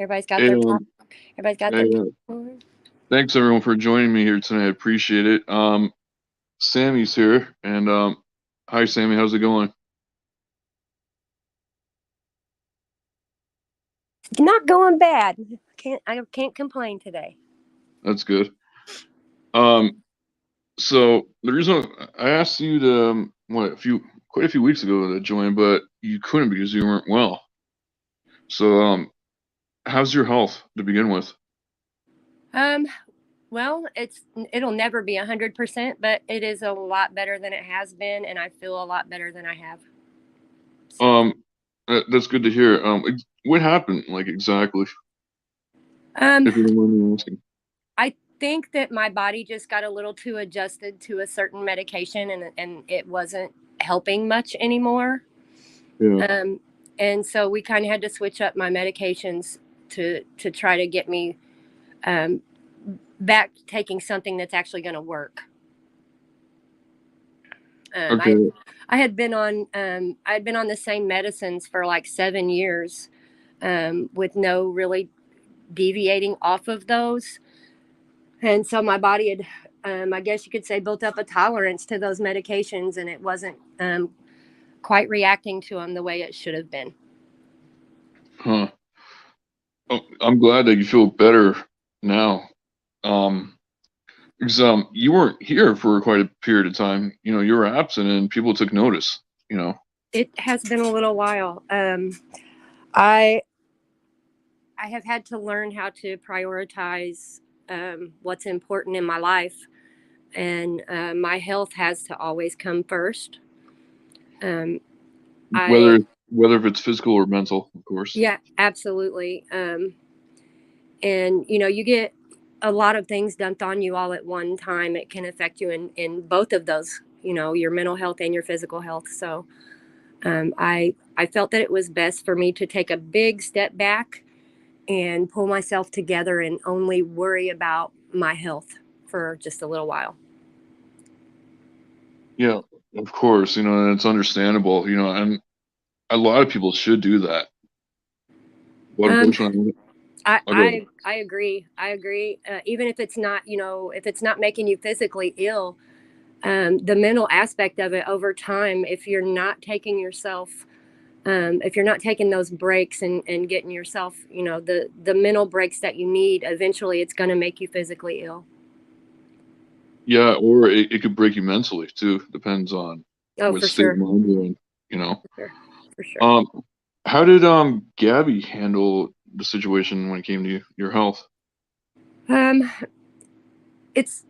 Everybody's got Hey, their pop. Everybody's got hey, their popcorn. thanks everyone for joining me here tonight. I appreciate it. Sammie's here, and hi Sammie, how's it going? Not going bad. I can't complain today. That's good. Um, so the reason I asked you to quite a few weeks ago to join, but you couldn't because you weren't well. So how's your health to begin with? Um, well, it'll never be 100%, but it is a lot better than it has been, and I feel a lot better than I have. So, Um, that's good to hear. What happened, like exactly, um, if you don't mind me asking? I think that my body just got a little too adjusted to a certain medication, and it wasn't helping much anymore. Yeah. Um, and so we kind of had to switch up my medications to try to get me um, back taking something that's actually going to work. Um, I Okay. I had been on the same medicines for like 7 years, with no really deviating off of those, and so my body had, I guess you could say, built up a tolerance to those medications, and it wasn't quite reacting to them the way it should have been. Huh. Oh, I'm glad that you feel better now. Um, because you weren't here for quite a period of time. You know, you were absent, and people took notice. You know. It has been a little while. I I have had to learn how to prioritize what's important in my life, and my health has to always come first. Um, I Whether whether if it's physical or mental, of course. Yeah, absolutely. And you get a lot of things dumped on you all at one time. It can affect you in both of those. Your mental health and your physical health. So I felt that it was best for me to take a big step back and pull myself together and only worry about my health for just a little while. Yeah, of course. You know, and it's understandable. You know, and a lot of people should do that, but Um, unfortunately, I, I go. I I agree. I agree. Even if it's not, if it's not making you physically ill, the mental aspect of it over time, if you're not taking yourself, if you're not taking those breaks and getting yourself, the mental breaks that you need, eventually it's going to make you physically ill. Yeah, or it could break you mentally too. Depends on Oh, what for state of sure. mind you're in. You know. For sure. For sure. Um, how did Gabby handle the situation when it came to your health? Um, it's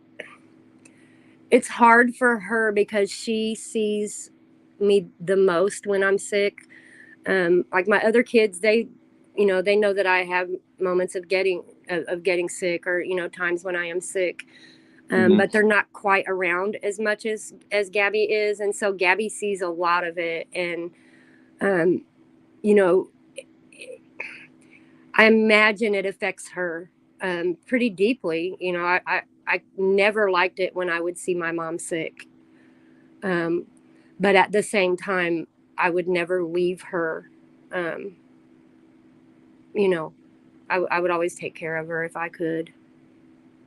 it's hard for her because she sees me the most when I'm sick. Like my other kids, they know that I have moments of getting sick, or times when I am sick. Hmm. But they're not quite around as much as Gabby is, and so Gabby sees a lot of it, and um, you know, I imagine it affects her pretty deeply. I never liked it when I would see my mom sick, um, but at the same time, I would never leave her. Um, you know, I would always take care of her if I could.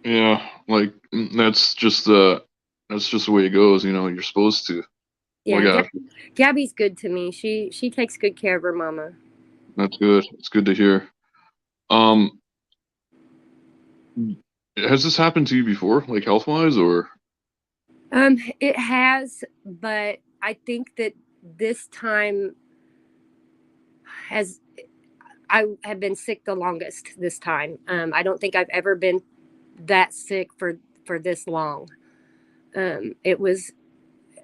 Yeah, like that's just the way it goes. You know, you're supposed to look Yeah, after. Gabby's good to me. She takes good care of her mama. That's good. It's good to hear. Um, has this happened to you before, like health wise, or? It has, but I think that this time has I have been sick the longest this time. I don't think I've ever been that sick for this long.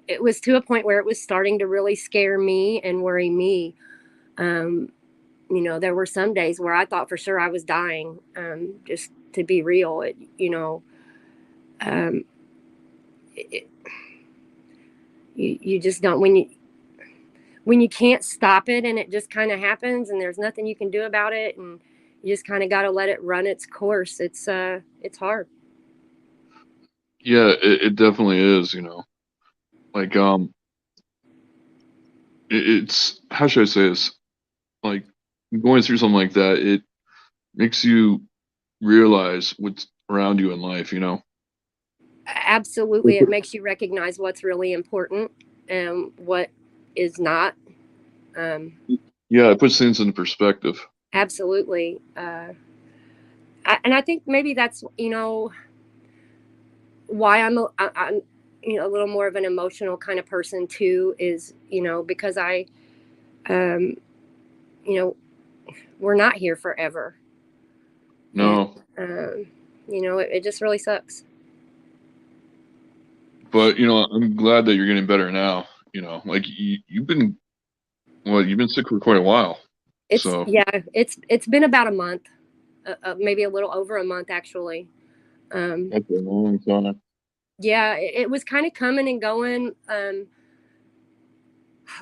It was to a point where it was starting to really scare me and worry me. Um, there were some days where I thought for sure I was dying. Just to be real, um, it, you just don't when you can't stop it, and it just kind of happens, and there's nothing you can do about it, and you just kind of got to let it run its course. It's hard. Yeah, it definitely is. You know, like it's how should I say this? Like going through something like that, makes you realize what's around you in life, you know? Absolutely, it makes you recognize what's really important and what is not. Um, Yeah, it puts things into perspective. absolutely, and I think maybe that's why I'm a little more of an emotional kind of person too. Is because I um, you know we're not here forever, and No, it just really sucks. but I'm glad that you're getting better now. Like you've been, well, you've been sick for quite a while. It's So yeah, it's been about a month, maybe a little over a month actually. Um, that's a long time. yeah, it was kind of coming and going.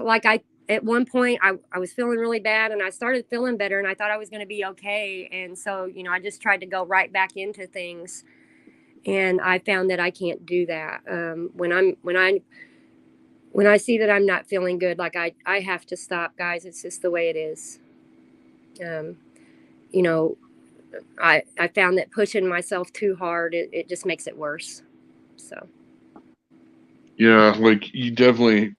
Like at one point I was feeling really bad and I started feeling better and I thought I was going to be okay. And so, I just tried to go right back into things. And I found that I can't do that. When I see that I'm not feeling good, like I have to stop, guys. It's just the way it is. Um, you know, I found that pushing myself too hard, it just makes it worse. So, Yeah, like you definitely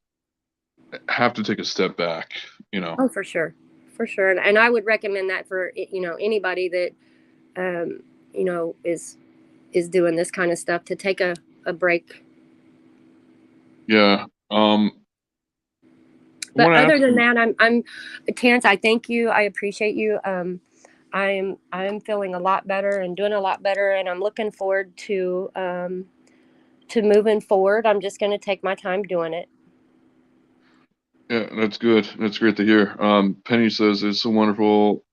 have to take a step back, you know. oh, for sure. For sure. And I would recommend that for, anybody that, is doing this kind of stuff to take a break. Yeah. I But want to other ask than you, that, I'm Terrence, I thank you. I appreciate you. I'm feeling a lot better and doing a lot better, and I'm looking forward to moving forward. I'm just going to take my time doing it. yeah, that's good. That's great to hear. Penny says it's so wonderful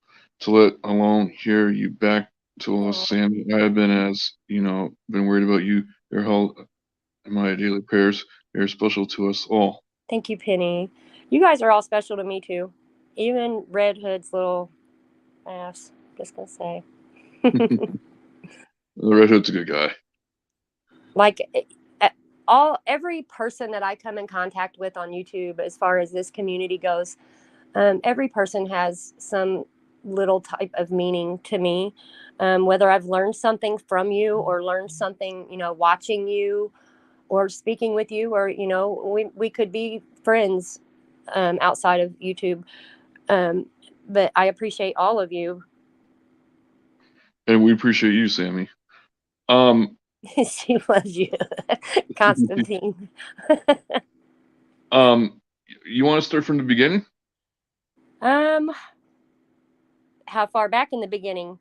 to let alone hear you back to us, Oh, Sammy. I have been, as been worried about you. Your health and my daily prayers. You're special to us all. thank you, Penny. You guys are all special to me too. Even Red Hood's little ass. Just gonna say. The Red Hood's a good guy. Like every person that I come in contact with on YouTube, as far as this community goes, every person has some little type of meaning to me. Whether I've learned something from you or learned something, watching you or speaking with you, or we could be friends outside of YouTube. Um, but I appreciate all of you. And we appreciate you, Sammy. Um, She loves you, Constantine. um, you want to start from the beginning? um, how far back in the beginning?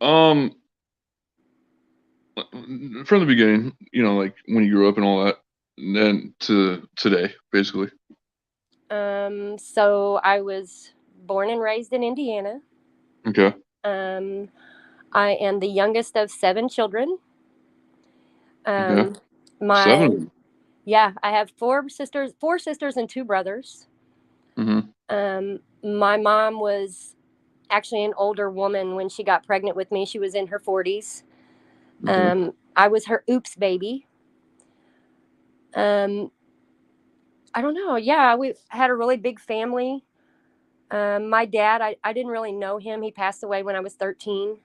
Um, from the beginning, like when you grew up and all that, and then to today, basically. So I was born and raised in Indiana. Okay. Um, I am the youngest of seven children. Okay. Um, my Seven. Yeah, I have four sisters and two brothers. Mm-hmm. My mom was actually an older woman when she got pregnant with me. She was in her 40s. Okay. I was her oops baby. Um, I don't know. Yeah, we had a really big family. My dad, I didn't really know him. He passed away when I was 13.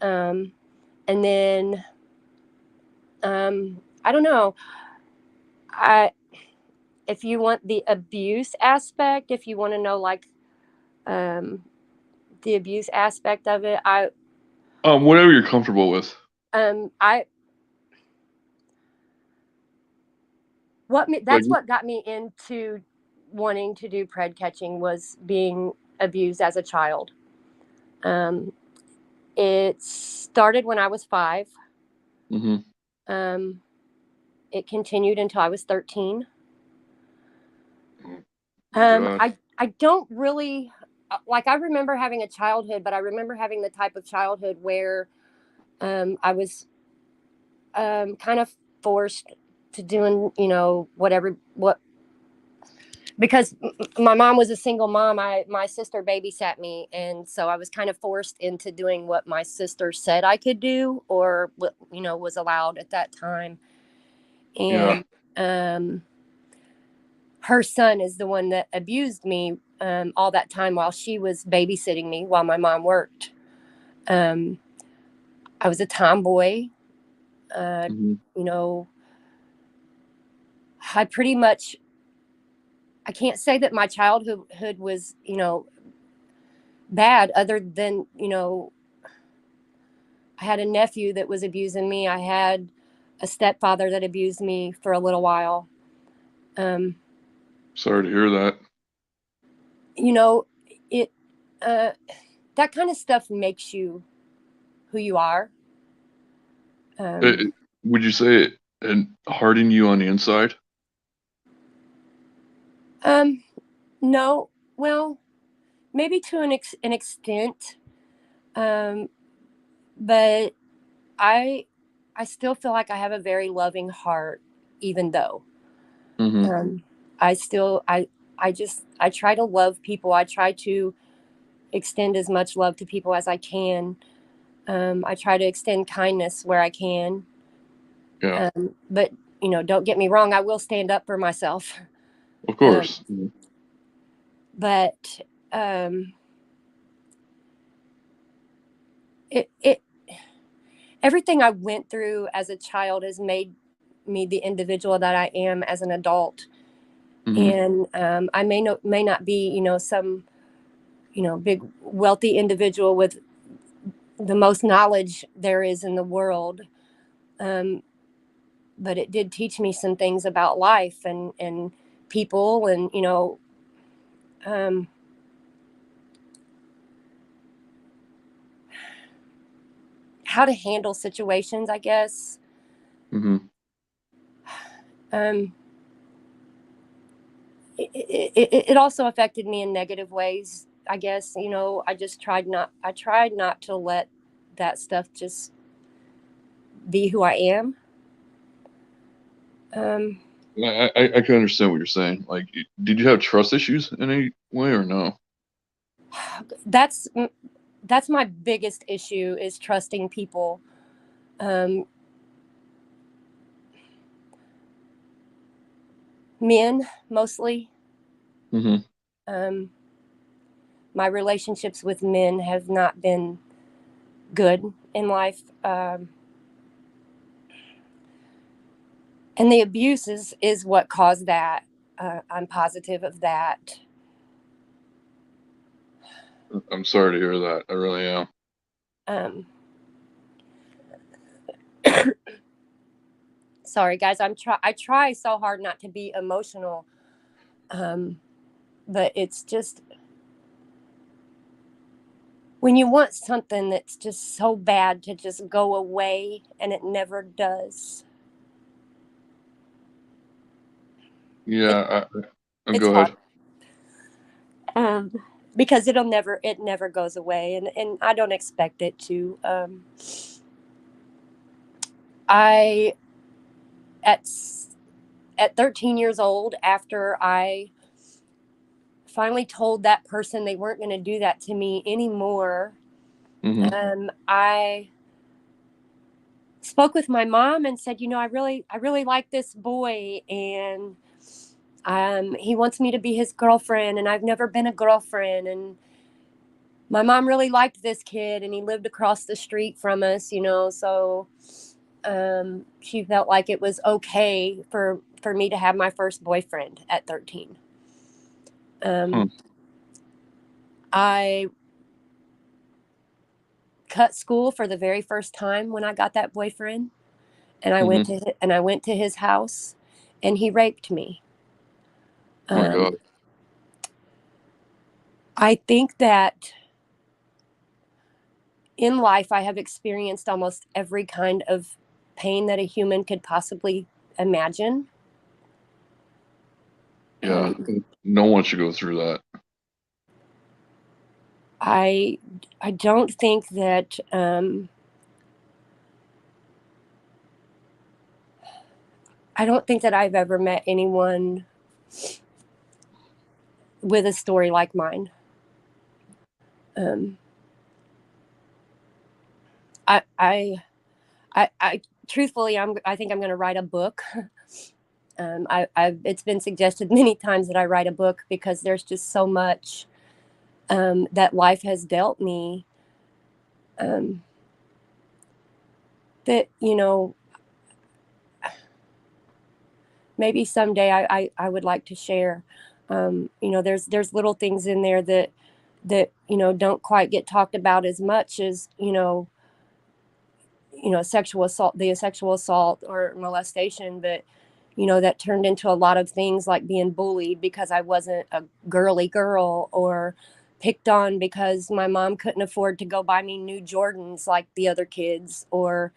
Um, and then I don't know. I If you want the abuse aspect, if you want to know like um, the abuse aspect of it, Whatever you're comfortable with. I Like, that's what got me into wanting to do pred catching was being abused as a child. Um, it started when I was 5. mm-hmm. Um, it continued until I was 13. Oh my God. I don't really like. I remember having a childhood, but I remember having the type of childhood where I was kind of forced to doing whatever what because my mom was a single mom. My sister babysat me, and so I was kind of forced into doing what my sister said I could do, or what was allowed at that time. Yeah. And her son is the one that abused me all that time while she was babysitting me while my mom worked. Um, I was a tomboy. Hmm. You know, I pretty much, I can't say that my childhood was, bad, other than, I had a nephew that was abusing me. I had a stepfather that abused me for a little while. Um, Sorry to hear that. you know, it, uh, that kind of stuff makes you who you are. Um, Would you say it hardened you on the inside? um, no, well, maybe to an extent. Um, but I, I still feel like I have a very loving heart, even though, Hmm. um, I still, I try to love people. I try to extend as much love to people as I can. I try to extend kindness where I can. Yeah, But, don't get me wrong, I will stand up for myself. of Um, course. Mhm. but um, it everything I went through as a child has made me the individual that I am as an adult. Mhm. And I may not be, some, big wealthy individual with the most knowledge there is in the world. Um, but it did teach me some things about life and people, and um, how to handle situations, I guess. Mhm. um, it also affected me in negative ways, I guess. I tried not to let that stuff just be who I am. um, I can understand what you're saying. Like, did you have trust issues in any way or no? that's that's my biggest issue, is trusting people. um, Men, mostly. Mhm. um, my relationships with men have not been good in life. And the abuse is what caused that. I'm positive of that. I'm sorry to hear that. I really am. um, Sorry guys, I try so hard not to be emotional. um, but it's just, when you want something that's just so bad to just go away, and it never does. it, Yeah. it's Go hard. ahead. um, because it never goes away, and I don't expect it to. I at at 13 years old, after I finally told that person they weren't going to do that to me anymore, Mhm. I spoke with my mom and said, I really like this boy, and he wants me to be his girlfriend, and I've never been a girlfriend, and my mom really liked this kid, and he lived across the street from us, so she felt like it was okay for me to have my first boyfriend at 13. Huh. um, I cut school for the very first time when I got that boyfriend, and Mhm. I went to his house, and he raped me. Oh my God. um, I think that in life I have experienced almost every kind of pain that a human could possibly imagine. Yeah. um, No one should go through that. I I don't think that I don't think that I've ever met anyone with a story like mine. Um, I, I, I truthfully, I think I'm going to write a book. It's been suggested many times that I write a book, because there's just so much that life has dealt me, that, you know, maybe someday I would like to share. You know, there's little things in there that, you know, don't quite get talked about as much as, sexual assault, the sexual assault or molestation, but, you know, that turned into a lot of things like being bullied because I wasn't a girly girl, or picked on because my mom couldn't afford to go buy me new Jordans like the other kids, or,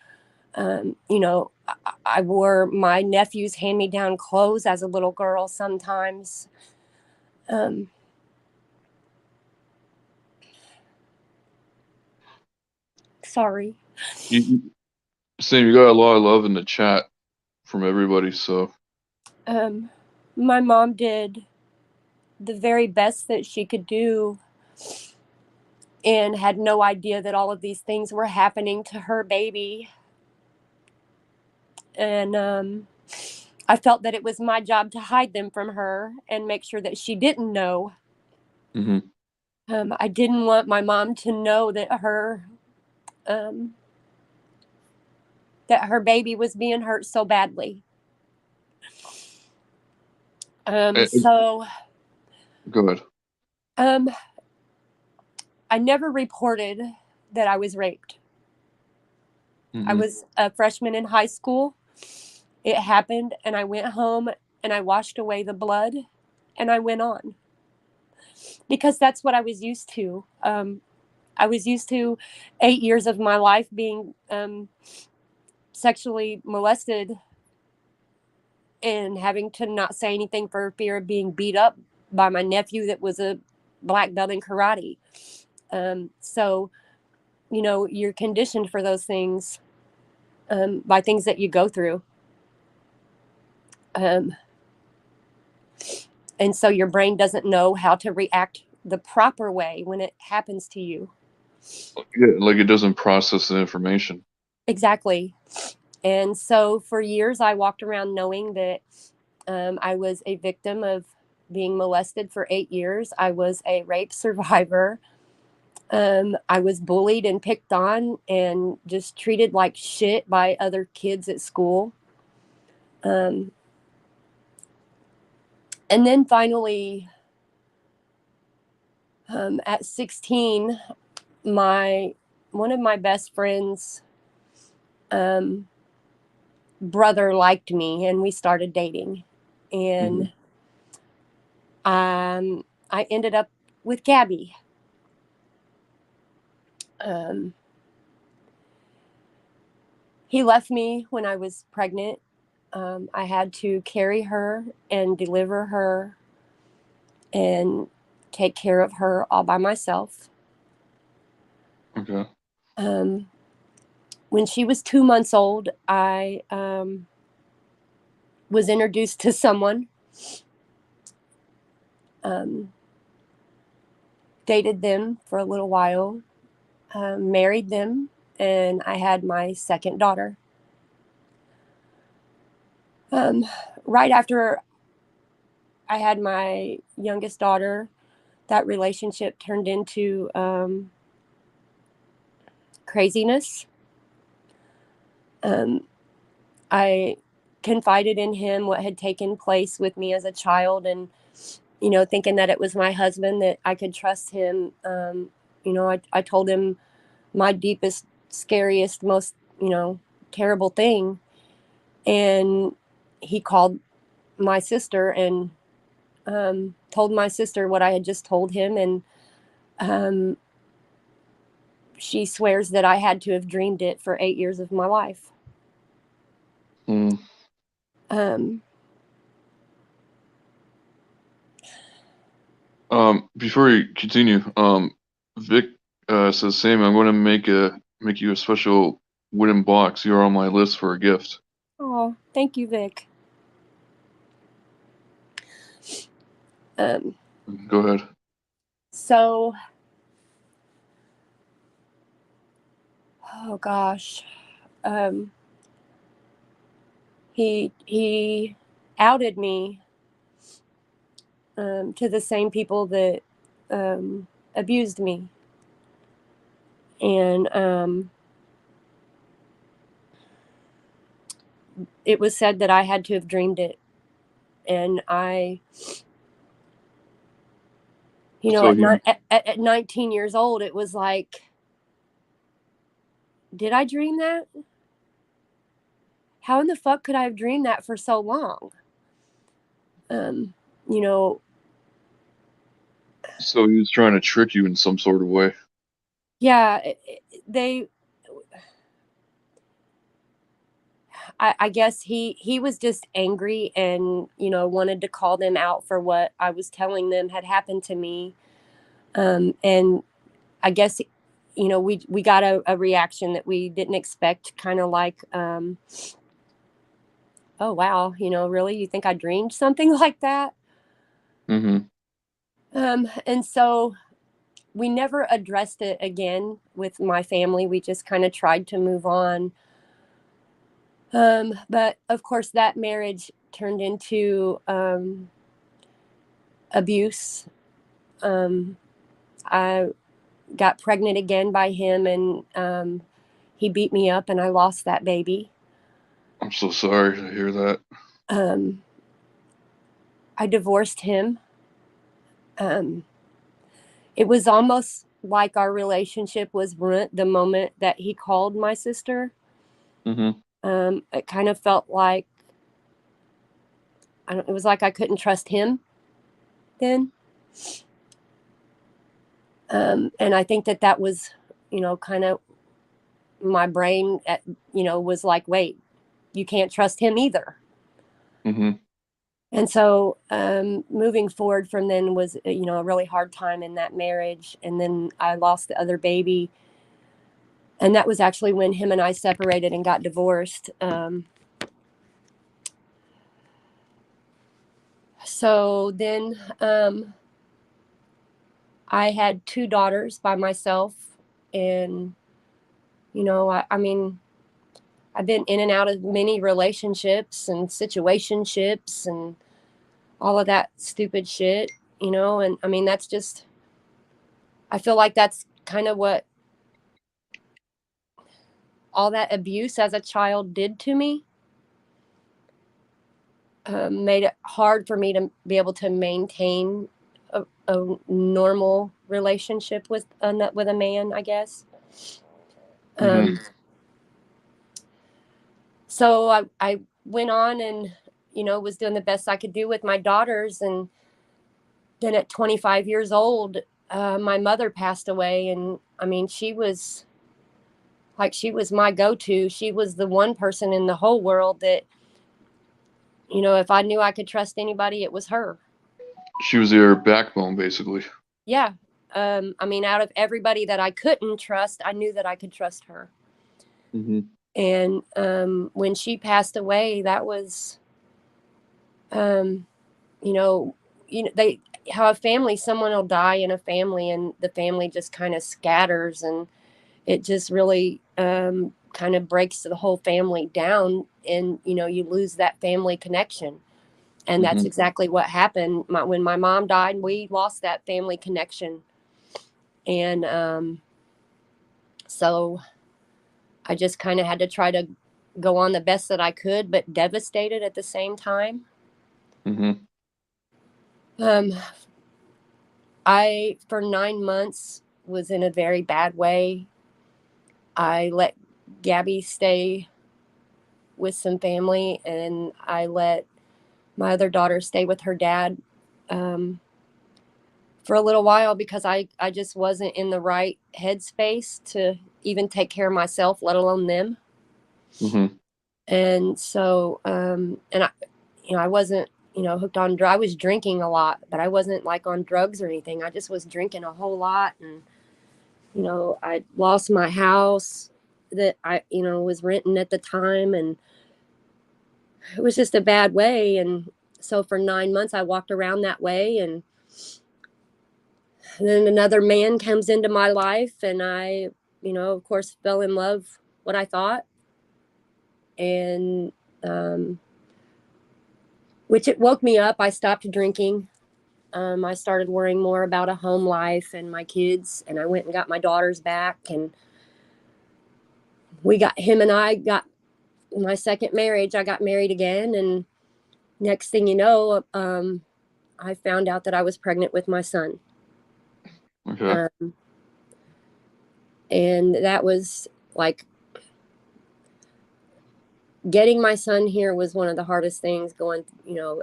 you know, I wore my nephew's hand-me-down clothes as a little girl sometimes. Um, Sorry. Sam, you got a lot of love in the chat from everybody, so My mom did the very best that she could do and had no idea that all of these things were happening to her baby. And I felt that it was my job to hide them from her and make sure that she didn't know. mm-hmm. I didn't want my mom to know that her baby was being hurt so badly. Eh, So Go ahead. um, I never reported that I was raped. I Mm-hmm. was a freshman in high school. It happened, and I went home and I washed away the blood and I went on, because that's what I was used to. I was used to 8 years of my life being sexually molested and having to not say anything for fear of being beat up by my nephew that was a black belt in karate. So, you know, you're conditioned for those things by things that you go through. Um, and so your brain doesn't know how to react the proper way when it happens to you. Yeah, like it doesn't process the information. Exactly. And so for years, I walked around knowing that I was a victim of being molested for 8 years. I was a rape survivor. I was bullied and picked on and just treated like shit by other kids at school. Um, and then finally, at 16, my one of my best friends' um, brother liked me, and we started dating. Mm-hmm. And I ended up with Gabby. Um, he left me when I was pregnant. I had to carry her and deliver her and take care of her all by myself. Okay. Um, when she was 2 months old, I was introduced to someone, um, dated them for a little while, married them, and I had my second daughter. Um, right after I had my youngest daughter, that relationship turned into craziness. Um, I confided in him what had taken place with me as a child, and, you know, thinking that it was my husband, that I could trust him. I told him my deepest, scariest, most, terrible thing. And he called my sister and told my sister what I had just told him. And um, she swears that I had to have dreamed it for 8 years of my life. Mm. Um, Before you continue, Vic says, Sam, I'm going to make you a special wooden box. You're on my list for a gift. oh, thank you, Vic. Um, Go ahead. so, oh gosh, um, he outed me to the same people that abused me. And it was said that I had to have dreamed it. And I, So he, at 19 years old, it was like, did I dream that? How in the fuck could I have dreamed that for so long? Um, you know, so he was trying to trick you in some sort of way. yeah, they, I guess he was just angry and, wanted to call them out for what I was telling them had happened to me. And I guess, we got a reaction that we didn't expect, kind of like, oh, wow, really? You think I dreamed something like that? Mm-hmm. And so we never addressed it again with my family. We just kind of tried to move on. But of course, that marriage turned into abuse. I got pregnant again by him, and he beat me up, and I lost that baby. I'm so sorry to hear that. Um, I divorced him. Um, it was almost like our relationship was ruined the moment that he called my sister. Mm-hmm. It kind of felt like it was like I couldn't trust him then. And I think that was, kind of my brain, was like, wait, you can't trust him either. Mm-hmm. And so moving forward from then was, a really hard time in that marriage. And then I lost the other baby. And that was actually when him and I separated and got divorced. So then I had two daughters by myself. And, I mean, I've been in and out of many relationships and situationships and all of that stupid shit, and I mean, that's just, I feel like that's kind of what all that abuse as a child did to me. Made it hard for me to be able to maintain a normal relationship with a man, I guess. Mm-hmm. Um, so I went on and, was doing the best I could do with my daughters. And then at 25 years old, my mother passed away. And I mean, she was my go-to. She was the one person in the whole world that, if I knew I could trust anybody, it was her. She was your backbone, basically. Yeah. I mean, out of everybody that I couldn't trust, I knew that I could trust her. Mm-hmm. And when she passed away, that was, um, you know, they how a family, someone will die in a family, and the family just kind of scatters, and it just really kind of breaks the whole family down, and you lose that family connection. And that's Mm-hmm. exactly what happened. When my mom died, we lost that family connection. And so I just kind of had to try to go on the best that I could, but devastated at the same time. Mm-hmm. Um, I, for 9 months, was in a very bad way. I let Gabby stay with some family, and I let my other daughter stay with her dad um, for a little while, because I just wasn't in the right headspace to even take care of myself, let alone them. Mm-hmm. And so, and I wasn't, hooked on drugs. I was drinking a lot, but I wasn't like on drugs or anything. I just was drinking a whole lot. And, I lost my house that I, was renting at the time. And it was just a bad way. And so for 9 months, I walked around that way. And then another man comes into my life, and I, of course, fell in love, what I thought. And, which it woke me up. I stopped drinking. I started worrying more about a home life and my kids, and I went and got my daughters back, and him and I got my second marriage. I got married again, and next thing you know, I found out that I was pregnant with my son. Okay. And that was like, getting my son here was one of the hardest things going,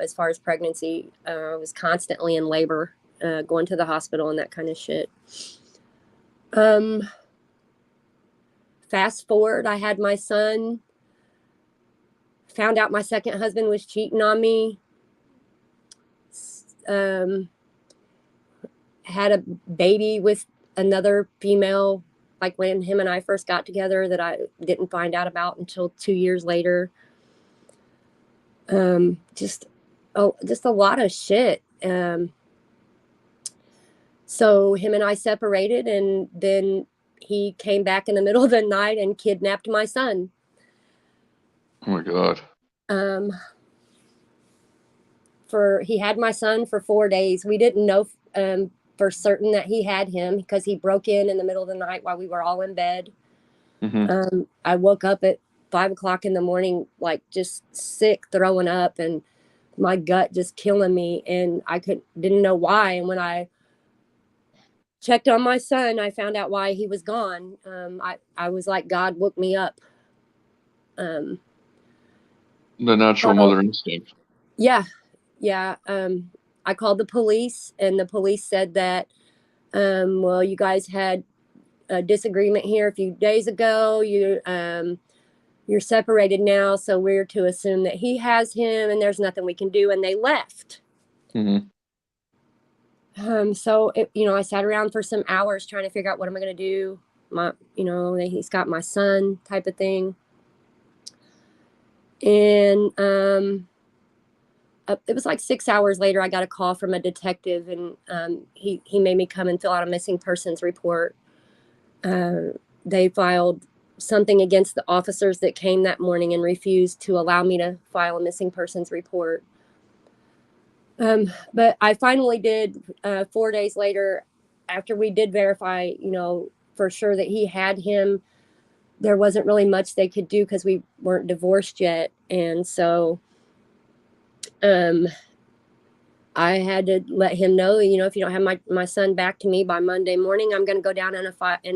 as far as pregnancy. I was constantly in labor, going to the hospital and that kind of shit. Fast forward, I had my son, found out my second husband was cheating on me, had a baby with another female, like when him and I first got together, that I didn't find out about until 2 years later. Just a lot of shit. So him and I separated, and then he came back in the middle of the night and kidnapped my son. Oh my God. He had my son for 4 days. We didn't know for certain that he had him, because he broke in the middle of the night while we were all in bed. I woke up at 5 o'clock in the morning, like just sick, throwing up, and my gut just killing me, and didn't know why. And when I checked on my son, I found out why he was gone. I was like, God woke me up. The natural mother instinct. Yeah. I called the police, and the police said that, well, you guys had a disagreement here a few days ago. You're separated now, so we're to assume that he has him, and there's nothing we can do. And they left. So I sat around for some hours trying to figure out, what am I going to do? He's got my son, type of thing. And it was like 6 hours later, I got a call from a detective, and he made me come and fill out a missing persons report. They filed something against the officers that came that morning and refused to allow me to file a missing persons report. But I finally did, 4 days later, after we did verify, for sure that he had him. There wasn't really much they could do because we weren't divorced yet. And so I had to let him know, if you don't have my son back to me by Monday morning, I'm going to go down and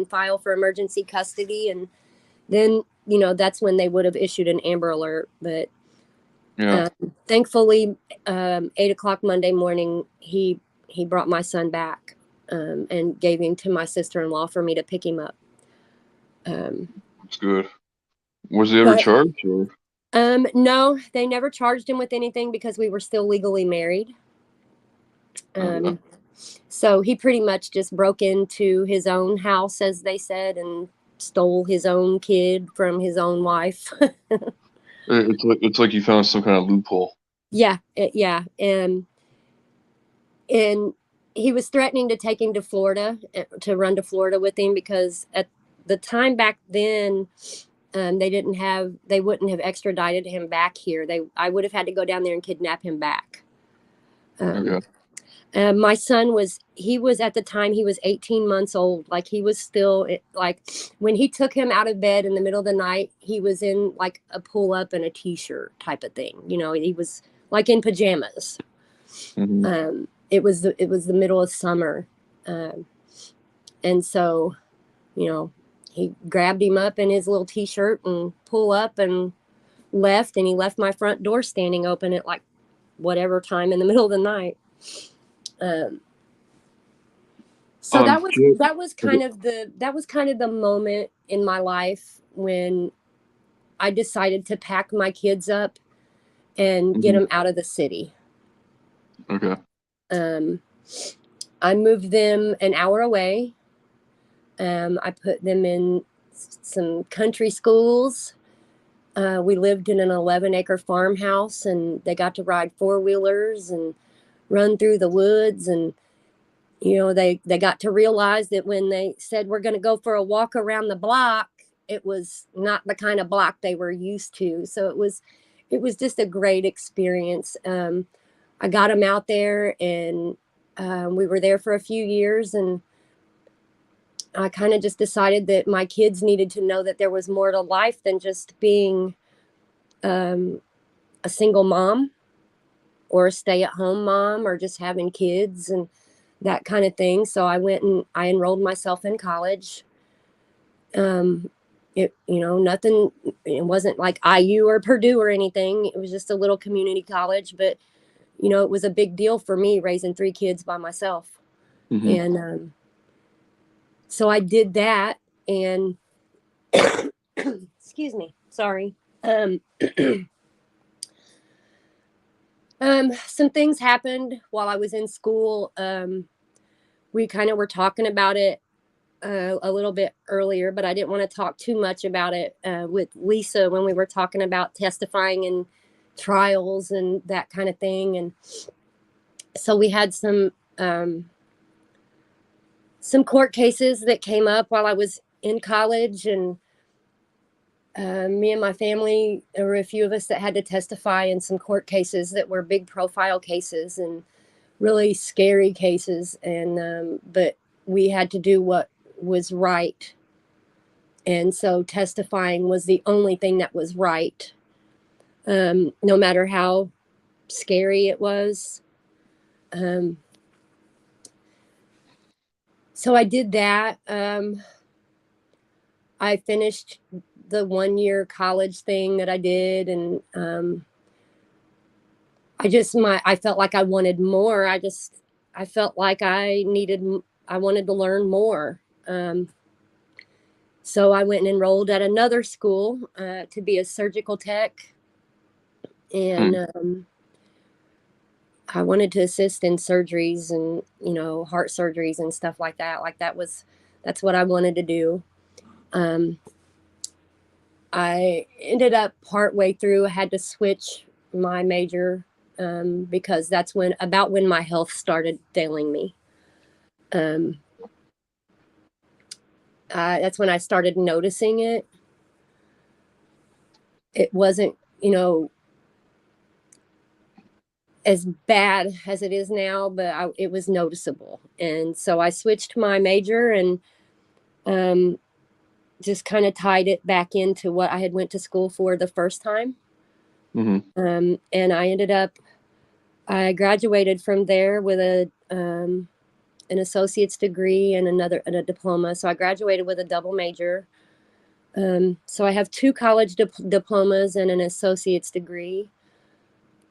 file for emergency custody. And then, that's when they would have issued an Amber Alert. But thankfully, 8 o'clock Monday morning, he brought my son back, and gave him to my sister-in-law for me to pick him up. That's good. Was he ever charged? Or? No, they never charged him with anything because we were still legally married. So he pretty much just broke into his own house, as they said, and stole his own kid from his own wife. It's like you found some kind of loophole. Yeah. And he was threatening to take him to Florida, to run to Florida with him, because at the time back then, they wouldn't have extradited him back here. I would have had to go down there and kidnap him back. My son was at the time, he was 18 months old. Like, he was still, like, when he took him out of bed in the middle of the night, he was in like a pull up and a t-shirt type of thing. He was like in pajamas. It was the middle of summer. And so, he grabbed him up in his little t-shirt and pull up and left. And he left my front door standing open at like whatever time in the middle of the night. So that was kind of the moment in my life when I decided to pack my kids up and get them out of the city. I moved them an hour away. I put them in some country schools. We lived in an 11-acre farmhouse, and they got to ride four-wheelers and run through the woods. And, they got to realize that when they said, we're going to go for a walk around the block, it was not the kind of block they were used to. So it was just a great experience. I got them out there, and We were there for a few years, and I kind of just decided that my kids needed to know that there was more to life than just being a single mom or a stay-at-home mom or just having kids and that kind of thing. So I went and I enrolled myself in college. Nothing, it wasn't like IU or Purdue or anything. It was just a little community college, but it was a big deal for me raising 3 kids by myself. Mm-hmm. And so I did that, and excuse me, sorry. Um, some things happened while I was in school. We kind of were talking about it a little bit earlier, but I didn't want to talk too much about it with Lisa when we were talking about testifying in trials and that kind of thing. And so we had some court cases that came up while I was in college, and me and my family, there were a few of us that had to testify in some court cases that were big profile cases and really scary cases. And but we had to do what was right. And so testifying was the only thing that was right, no matter how scary it was. So I did that. I finished the 1 year college thing that I did, and I felt like I wanted more. I felt like I wanted to learn more. So I went and enrolled at another school to be a surgical tech, and I wanted to assist in surgeries and heart surgeries and stuff like that. That's what I wanted to do. I ended up partway through, I had to switch my major because that's when my health started failing me. That's when I started noticing it. It wasn't, as bad as it is now, but it was noticeable. And so I switched my major and just kind of tied it back into what I had went to school for the first time. Mm-hmm. And I graduated from there with an associate's degree and a diploma. So I graduated with a double major. So I have 2 college diplomas and an associate's degree.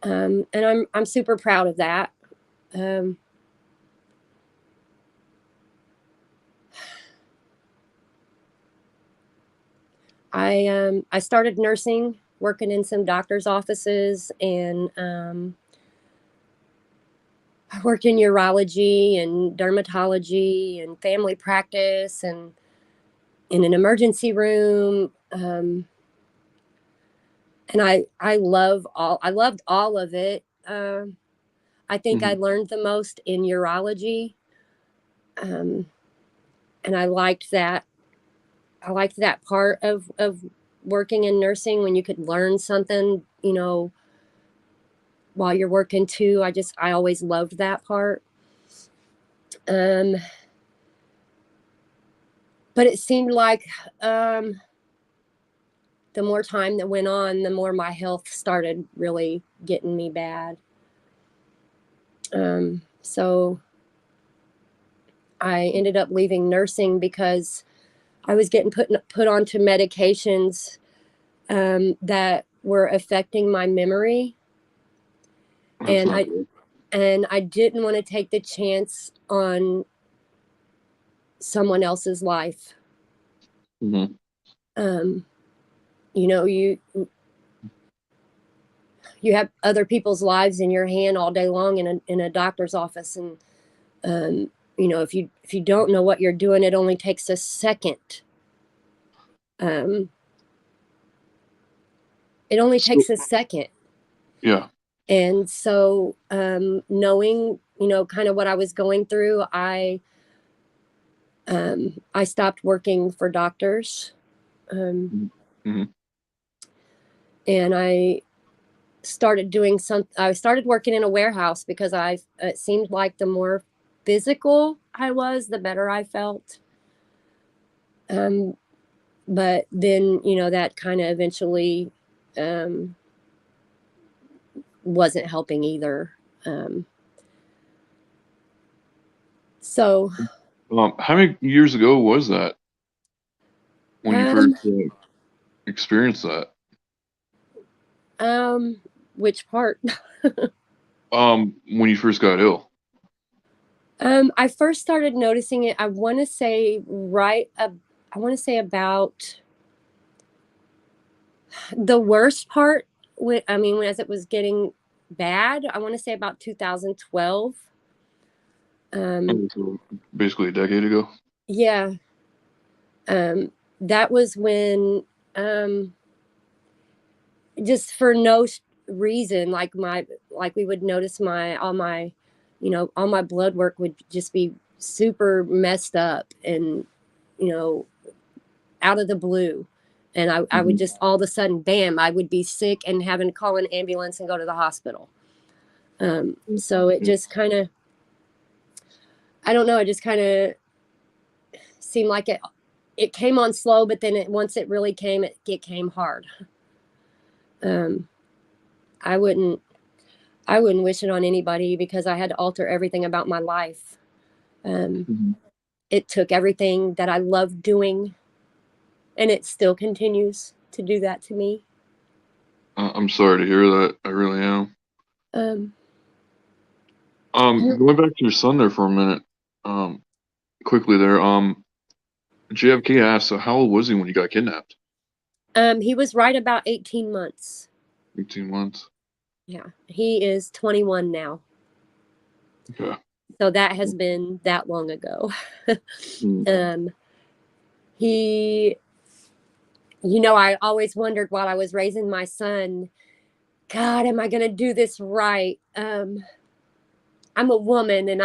And I'm super proud of that. I started nursing, working in some doctor's offices, and I worked in urology and dermatology and family practice and in an emergency room. And I loved all of it. I think I Mm-hmm. learned the most in urology. And I liked that. I liked that part of working in nursing, when you could learn something, while you're working too. I always loved that part. But it seemed like the more time that went on, the more my health started really getting me bad. So I ended up leaving nursing because I was getting put onto medications that were affecting my memory, That's and not good. I didn't want to take the chance on someone else's life. Mm-hmm. Um, you have other people's lives in your hand all day long in a doctor's office, and if you don't know what you're doing, it only takes a second. Um, it only So takes a second. yeah. And so, knowing, kind of what I was going through, I stopped working for doctors. Mm-hmm. And I started working in a warehouse because it seemed like the more physical I was, the better I felt. But then, that kind of eventually um, wasn't helping either. Um, so, How many years ago was that when you first um, experienced that? which part? When you first got ill. I first started noticing it. I want to say I want to say about the worst part. When as it was getting bad, I want to say about 2012. Um, So basically a decade ago. yeah, that was when, um, just for no reason, like we would notice all my blood work would just be super messed up and you know out of the blue. And I would Hmm. just all of a sudden, bam, I would be sick and having to call an ambulance and go to the hospital. So it just kind of, I don't know, it just kind of seemed like it came on slow, but then once it really came, it came hard. Um, I wouldn't I wouldn't wish it on anybody because I had to alter everything about my life. Um, Hmm. it took everything that I loved doing, and it still continues to do that to me. I'm sorry to hear that. I really am. Um, Going back to your son there for a minute, um, quickly there. JFK asked, so how old was he when he got kidnapped? he was right about 18 months. 18 months. Yeah, he is 21 now. Okay. So that has been that long ago. Mm. um, he, I always wondered while I was raising my son, God, am I going to do this right? I'm a woman, and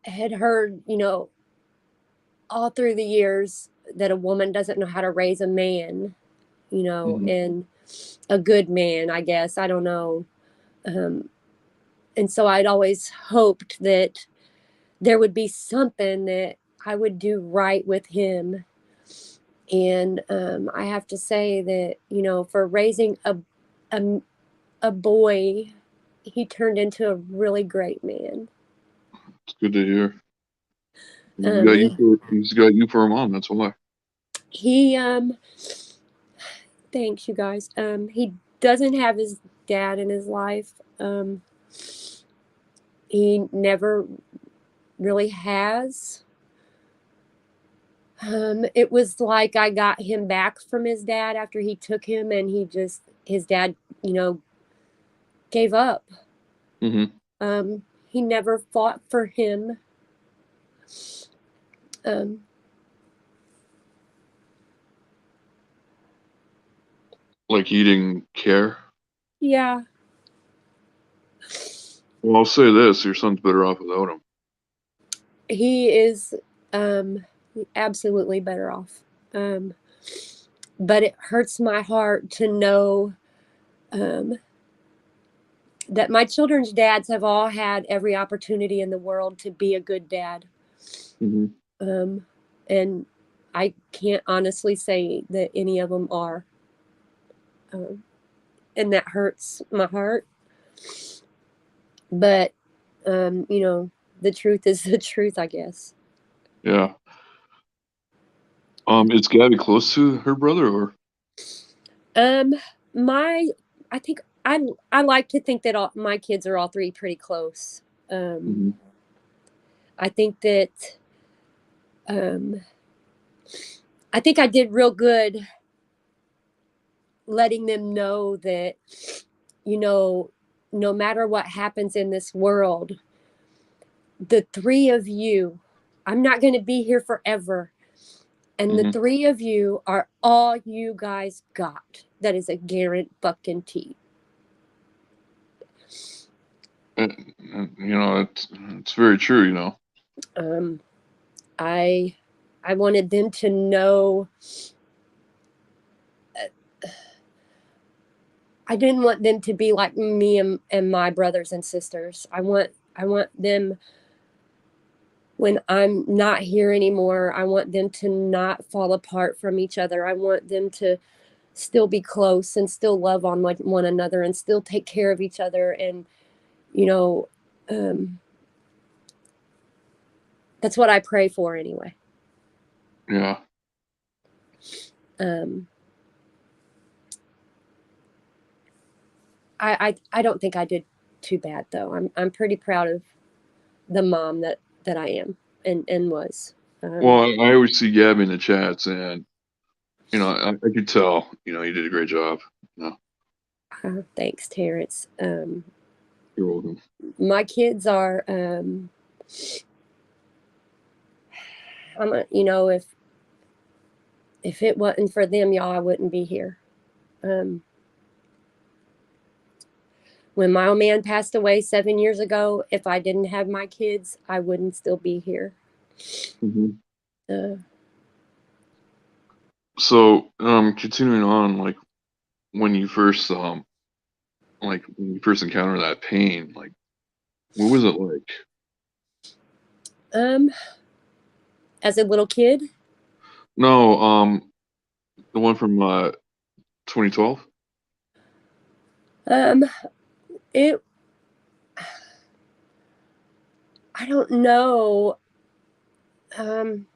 had heard, all through the years that a woman doesn't know how to raise a man, Hmm. and a good man, I guess. I don't know. Um, and so I'd always hoped that there would be something that I would do right with him. And I have to say that, for raising a, a boy, he turned into a really great man. It's good to hear. He, He's got you for a mom. That's why. he thanks, you guys. He doesn't have his dad in his life. He never really has. It was like I got him back from his dad after he took him, and his dad, gave up. Hmm. He never fought for him. Um, Like he didn't care. yeah, Well, I'll say this: your son's better off without him. he is absolutely better off. Um, but it hurts my heart to know um, that my children's dads have all had every opportunity in the world to be a good dad. Hmm. Um, and I can't honestly say that any of them are. Um, and that hurts my heart. But, the truth is the truth, I guess. Yeah. Is Gabby close to her brother, or? Um, my, I think I like to think that my kids are all three pretty close. Um, Hmm. I think that, um, I think I did real good letting them know that, you know, no matter what happens in this world, the three of you, I'm not going to be here forever. And the Hmm. three of you are all you guys got. That is a guarantee. It's very true. Um, I I wanted them to know I didn't want them to be like me and my brothers and sisters. I want them, when I'm not here anymore, I want them to not fall apart from each other. I want them to still be close and still love on like one another and still take care of each other. And you know, um, that's what I pray for anyway. Yeah. Um, I don't think I did too bad though. I'm pretty proud of the mom that I am and was. Well, I always see Gabby in the chats, and I could tell, you did a great job. Thanks, Terrence. You're welcome. My kids are. If it wasn't for them, y'all, I wouldn't be here. Um, when my old man passed away 7 years ago, if I didn't have my kids, I wouldn't still be here. Hmm. Uh, So, continuing on, like when you first, encountered that pain, like what was it like? um, as a little kid, No, the one from 2012. um, it. I don't know. Um,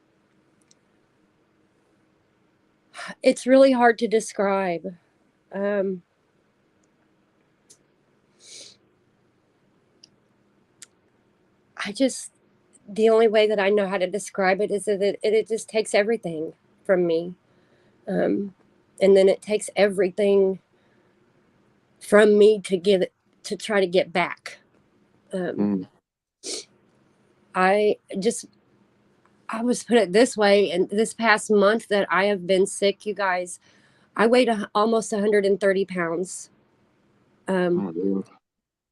it's really hard to describe. Um, I just the only way that I know how to describe it is that it just takes everything from me. Um, and then it takes everything from me to give it to try to get back. Um, Mm. I just I was put it this way, and this past month that I have been sick, you guys, I weighed almost 130 pounds. Oh Um, my God.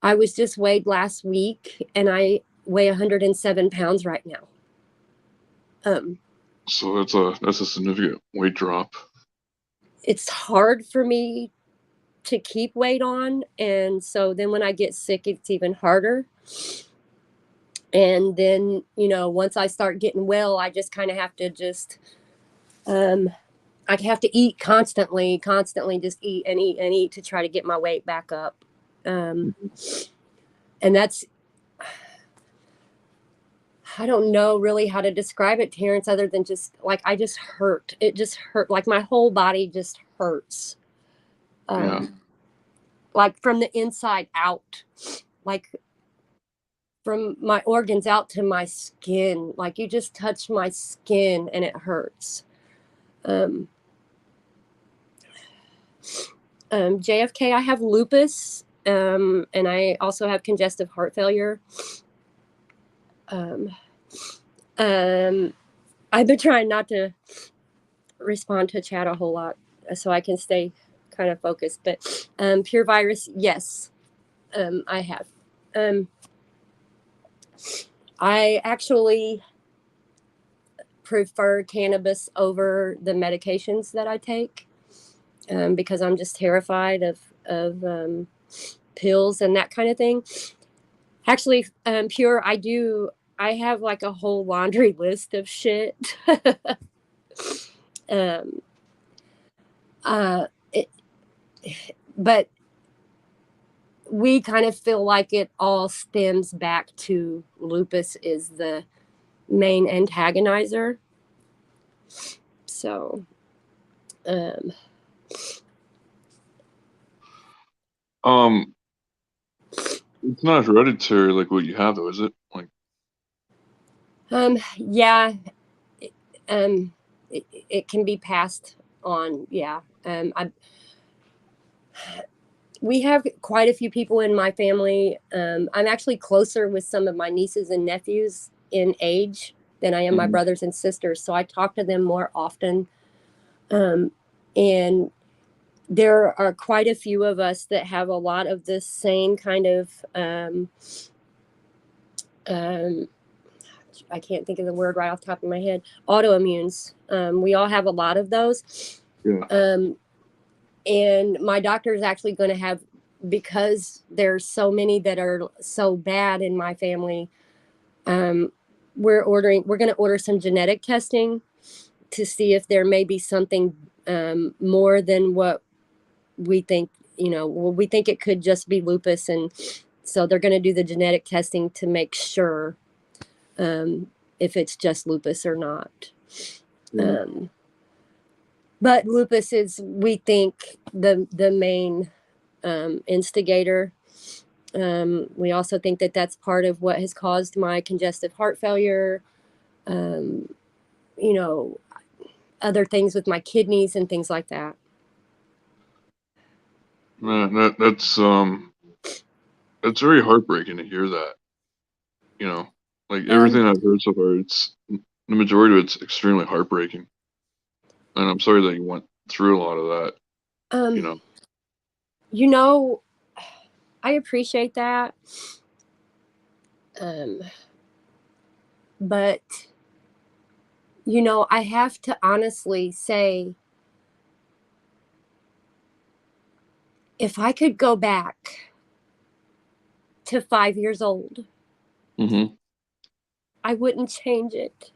I was just weighed last week, and I weigh 107 pounds right now. Um, So that's a significant weight drop. it's hard for me to keep weight on, and so then when I get sick, it's even harder. And then once I start getting well, I just kind of have to just um, I have to eat constantly, just eat and eat and eat to try to get my weight back up. Um, and that's, I don't know really how to describe it, Terrence, other than just like I just hurt. It just hurt. Like my whole body just hurts. Yeah. Um, like from the inside out, like from my organs out to my skin. Like you just touch my skin and it hurts. Um, JFK, I have lupus, and I also have congestive heart failure. Um, um, I've been trying not to respond to chat a whole lot so I can stay kind of focused. But pure virus, yes, I have. Um, I actually prefer cannabis over the medications that I take because I'm just terrified of pills and that kind of thing. Actually, pure, I have like a whole laundry list of shit. um, uh, it, but we kind of feel like it all stems back to lupus is the main antagonizer. So, um, Um, it's not hereditary like what you have though, is it? Like, yeah, it, it can be passed on. Yeah. We have quite a few people in my family. I'm actually closer with some of my nieces and nephews in age than I am my mhm. brothers and sisters. So I talk to them more often. Um, and there are quite a few of us that have a lot of the same kind of, um, I can't think of the word right off the top of my head, autoimmunes. We all have a lot of those. Yeah. Um, And my doctor is actually going to have, because there's so many that are so bad in my family, we're going to order some genetic testing to see if there may be something more than what we think. Well, we think it could just be lupus, and so they're going to do the genetic testing to make sure if it's just lupus or not. But lupus is, we think, the main instigator. We also think that that's part of what has caused my congestive heart failure. You know, other things with my kidneys and things like that. Man, that's very heartbreaking to hear that. Like everything I've heard so far, it's the majority of it's extremely heartbreaking. And I'm sorry that you went through a lot of that. I appreciate that. But I have to honestly say, if I could go back to 5 years old, I wouldn't change it.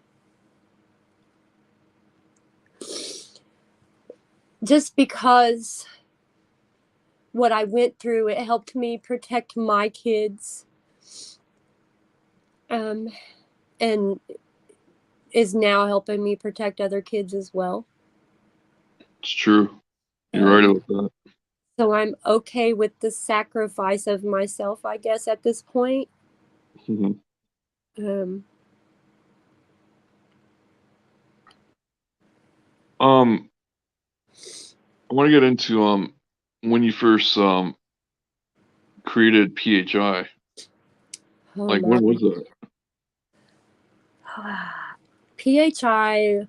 Just because what I went through, it helped me protect my kids. And is now helping me protect other kids as well. It's true. You're right about that. So I'm okay with the sacrifice of myself, I guess, at this point. I want to get into when you first created PHI. When was that? PHI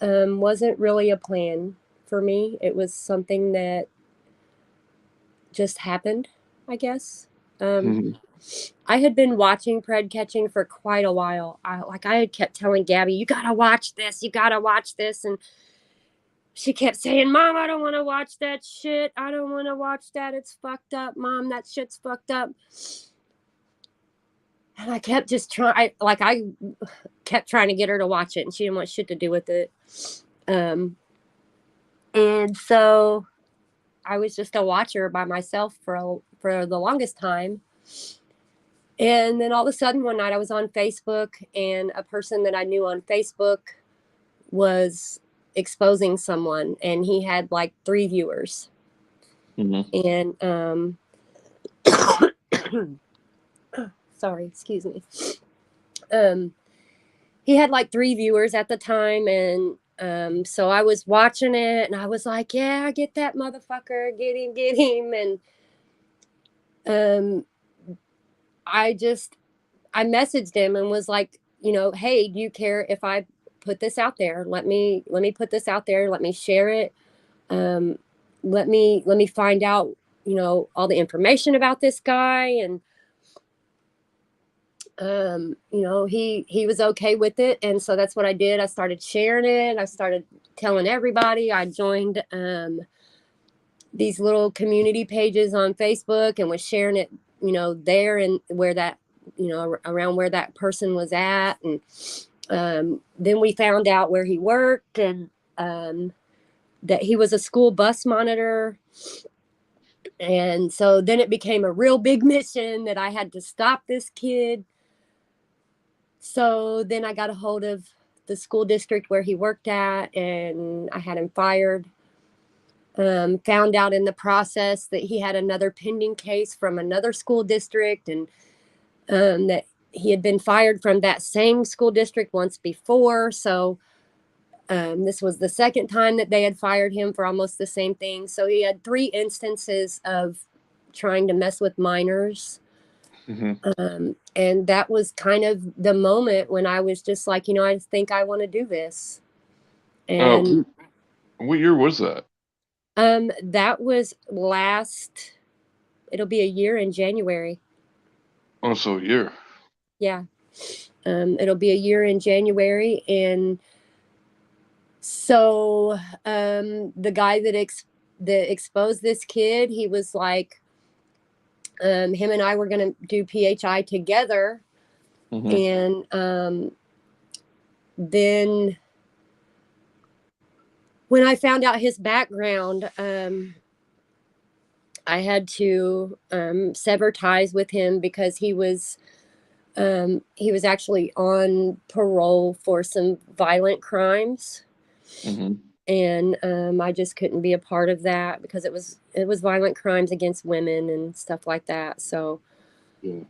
wasn't really a plan for me. It was something that just happened, I guess. I had been watching Pred Catching for quite a while. I had kept telling Gabby, you gotta watch this, and she kept saying, Mom, I don't want to watch that shit. I don't want to watch that. It's fucked up, Mom. That shit's fucked up. And I kept just trying, I kept trying to get her to watch it, and she didn't want shit to do with it. And so I was just a watcher by myself for the longest time. And then all of a sudden one night I was on Facebook, and a person that I knew on Facebook was exposing someone, and he had like 3 viewers. And sorry, excuse me. He had like 3 viewers at the time, and so I was watching it, and I was like, yeah, get that motherfucker, get him. And I messaged him and was like, hey, do you care if I put this out there? Let me put this out there. Let me share it. Let me find out, all the information about this guy. And, he was okay with it. And so that's what I did. I started sharing it. I started telling everybody. I joined these little community pages on Facebook and was sharing it, there and where that, around where that person was at. And then we found out where he worked, and that he was a school bus monitor. And so then it became a real big mission that I had to stop this kid. So then I got a hold of the school district where he worked at, and I had him fired. Found out in the process that he had another pending case from another school district, and that he had been fired from that same school district once before. So this was the second time that they had fired him for almost the same thing. So he had 3 instances of trying to mess with minors. And that was kind of the moment when I was just like, I think I want to do this. And what year was that? That was it'll be a year in January. Oh, so a year. Yeah. It'll be a year in January. And so the guy that that exposed this kid. He was like, him and I were going to do PHI together. Mm-hmm. And then when I found out his background, I had to sever ties with him because he was actually on parole for some violent crimes. Mm-hmm. And I just couldn't be a part of that because it was violent crimes against women and stuff like that. So Yeah.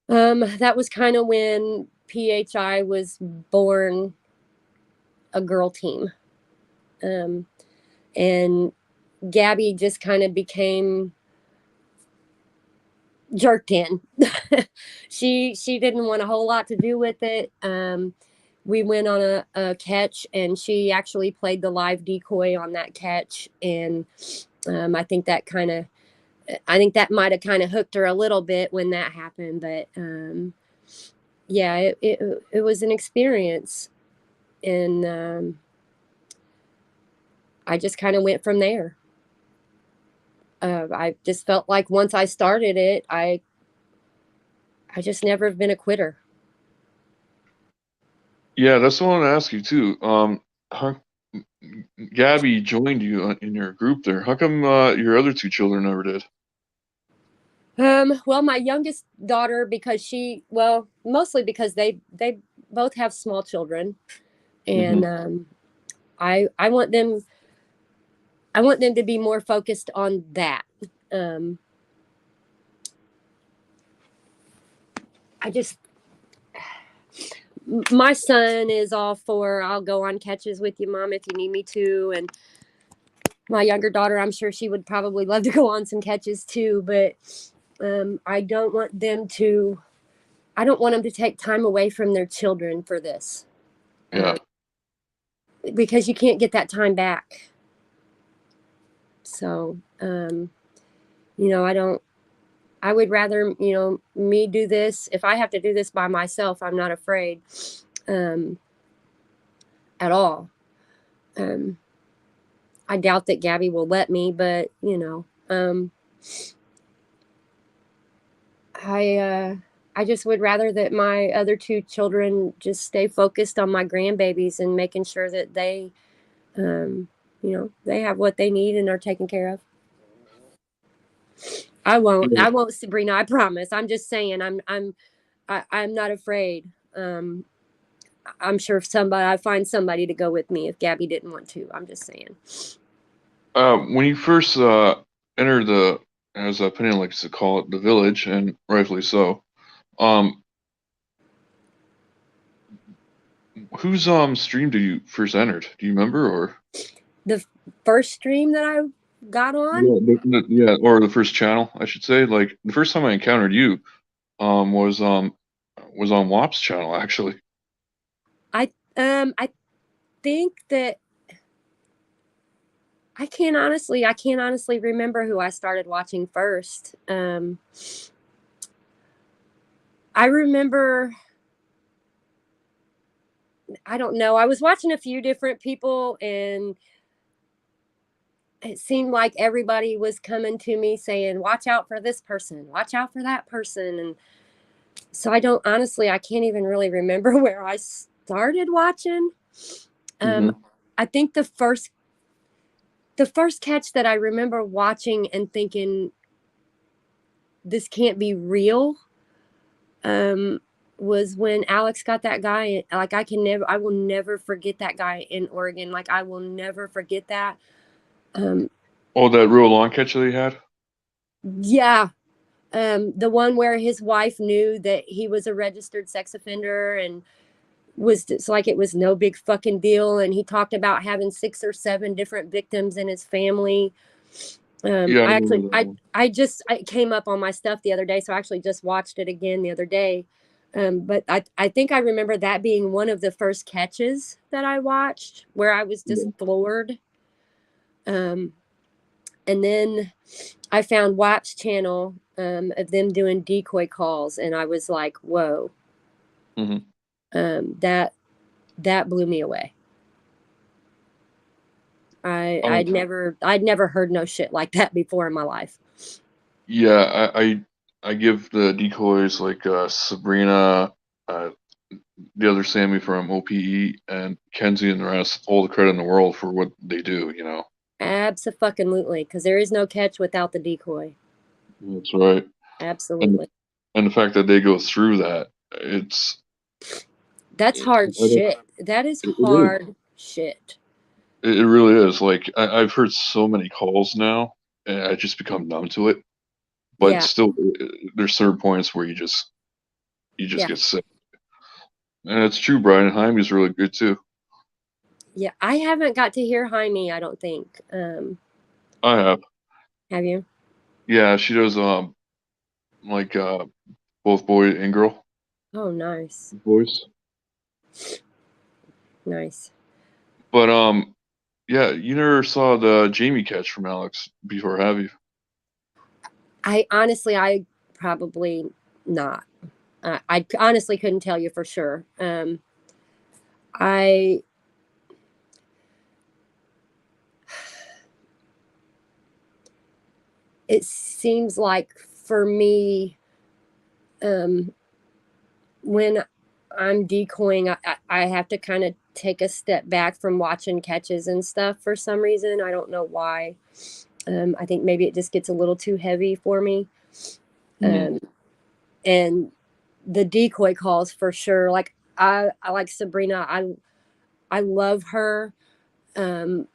that was kind of when PHI was born, a girl team. Um, and Gabby just kind of became jerked in. She didn't want a whole lot to do with it. We went on a catch, and she actually played the live decoy on that catch, and I think that might have kind of hooked her a little bit when that happened. But yeah, it was an experience, and I just kind of went from there. I just felt like once I started it, I just never have been a quitter. Yeah, that's what I want to ask you too. How, Gabby joined you in your group there. How come your other two children never did? Well, my youngest daughter, because well, mostly because they both have small children, and Mm-hmm. I want them to be more focused on that. Um, I just My son is all for, I'll go on catches with you, mom, if you need me to, and my younger daughter, I'm sure she would probably love to go on some catches too, but I don't want them to. I don't want them to take time away from their children for this, Yeah. because you can't get that time back. So, I don't. I would rather, me do this. If I have to do this by myself, I'm not afraid um, at all. Um, I doubt that Gabby will let me, but I just would rather that my other two children just stay focused on my grandbabies and making sure that um, they have what they need and are taken care of. I won't. Yeah. I won't, Sabrina. I promise. I'm just saying. I'm not afraid. I'm sure if I find somebody to go with me if Gabby didn't want to. I'm just saying. When you first entered the, as Penny likes to call it, the village, and rightfully so, um, whose stream did you first entered? Do you remember, or The first stream that I got on, yeah, yeah, or the first channel, I should say? Like the first time I encountered you, um, was um, was on WAP's channel actually. I think that I can't honestly remember who I started watching first. I remember, I don't know. I was watching a few different people, and it seemed like everybody was coming to me saying, "Watch out for this person. Watch out for that person." And so I can't even really remember where I started watching. Um, Hmm. I think the first catch that I remember watching and thinking, this can't be real, um, was when Alex got that guy. Like, I will never forget that guy in Oregon. Like, I will never forget that. Um, Oh, that real long catch that he had. yeah. The one where his wife knew that he was a registered sex offender and was just like, it was no big fucking deal. And he talked about having 6 or 7 different victims in his family. Yeah, I remember that one. I came up on my stuff the other day, so I actually just watched it again the other day. But I think I remember that being one of the first catches that I watched where I was just Yeah. floored. Um, and then I found WAP's channel of them doing decoy calls, and I was like, "Whoa!" Um, that that blew me away. I'd never heard no shit like that before in my life. Yeah, I give the decoys like Sabrina, the other Sammie from OPE, and Kenzie and the rest all the credit in the world for what they do. Abso-fucking-lutely, because there is no catch without the decoy. That's right. And Absolutely. and the fact that they go through that, That's hard shit. That is it is. hard shit. It really is. Like I've heard so many calls now, and I just become numb to it. But Yeah. still, there's certain points where you just Yeah. get sick. And it's true. Brian Jaime's really good too. Yeah. I haven't got to hear Jaime, I don't think. I have. Have you? Yeah, she does like both boy and girl Oh, nice. voice. Nice. But yeah, you never saw the Jamie catch from Alex before, have you? I probably not. I honestly couldn't tell you for sure. I it seems like for me, when I'm decoying, I have to kind of take a step back from watching catches and stuff for some reason. I don't know why. I think maybe it just gets a little too heavy for me. Mm. And the decoy calls for sure. Like I like Sabrina. I love her. Um,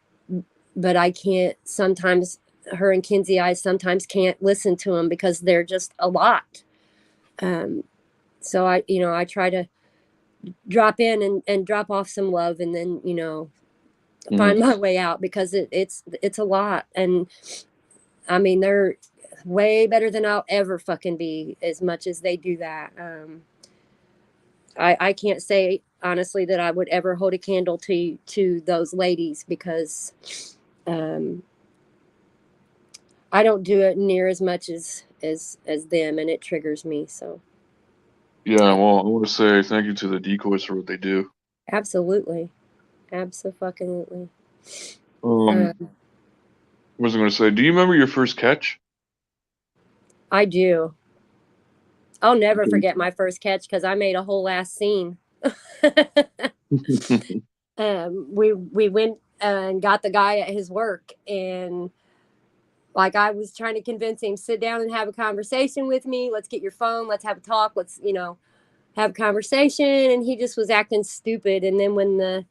but I can't sometimes, her and Kinsey, I sometimes can't listen to them because they're just a lot. Um, so I try to drop in and drop off some love, and then, find Mm. my way out, because it's a lot. And I mean, they're way better than I'll ever fucking be, as much as they do that. I can't say honestly that I would ever hold a candle to those ladies, because um, I don't do it near as much as them, and it triggers me. So Yeah, well, I want to say thank you to the decoys for what they do. absolutely, absolutely. Um, Um, what was I going to say? Do you remember your first catch? I do. I'll never Okay. forget my first catch, because I made a whole ass scene. We went and got the guy at his work, and like, I was trying to convince him, sit down and have a conversation with me. Let's get your phone. Let's have a talk. Let's have a conversation. And he just was acting stupid. And then when the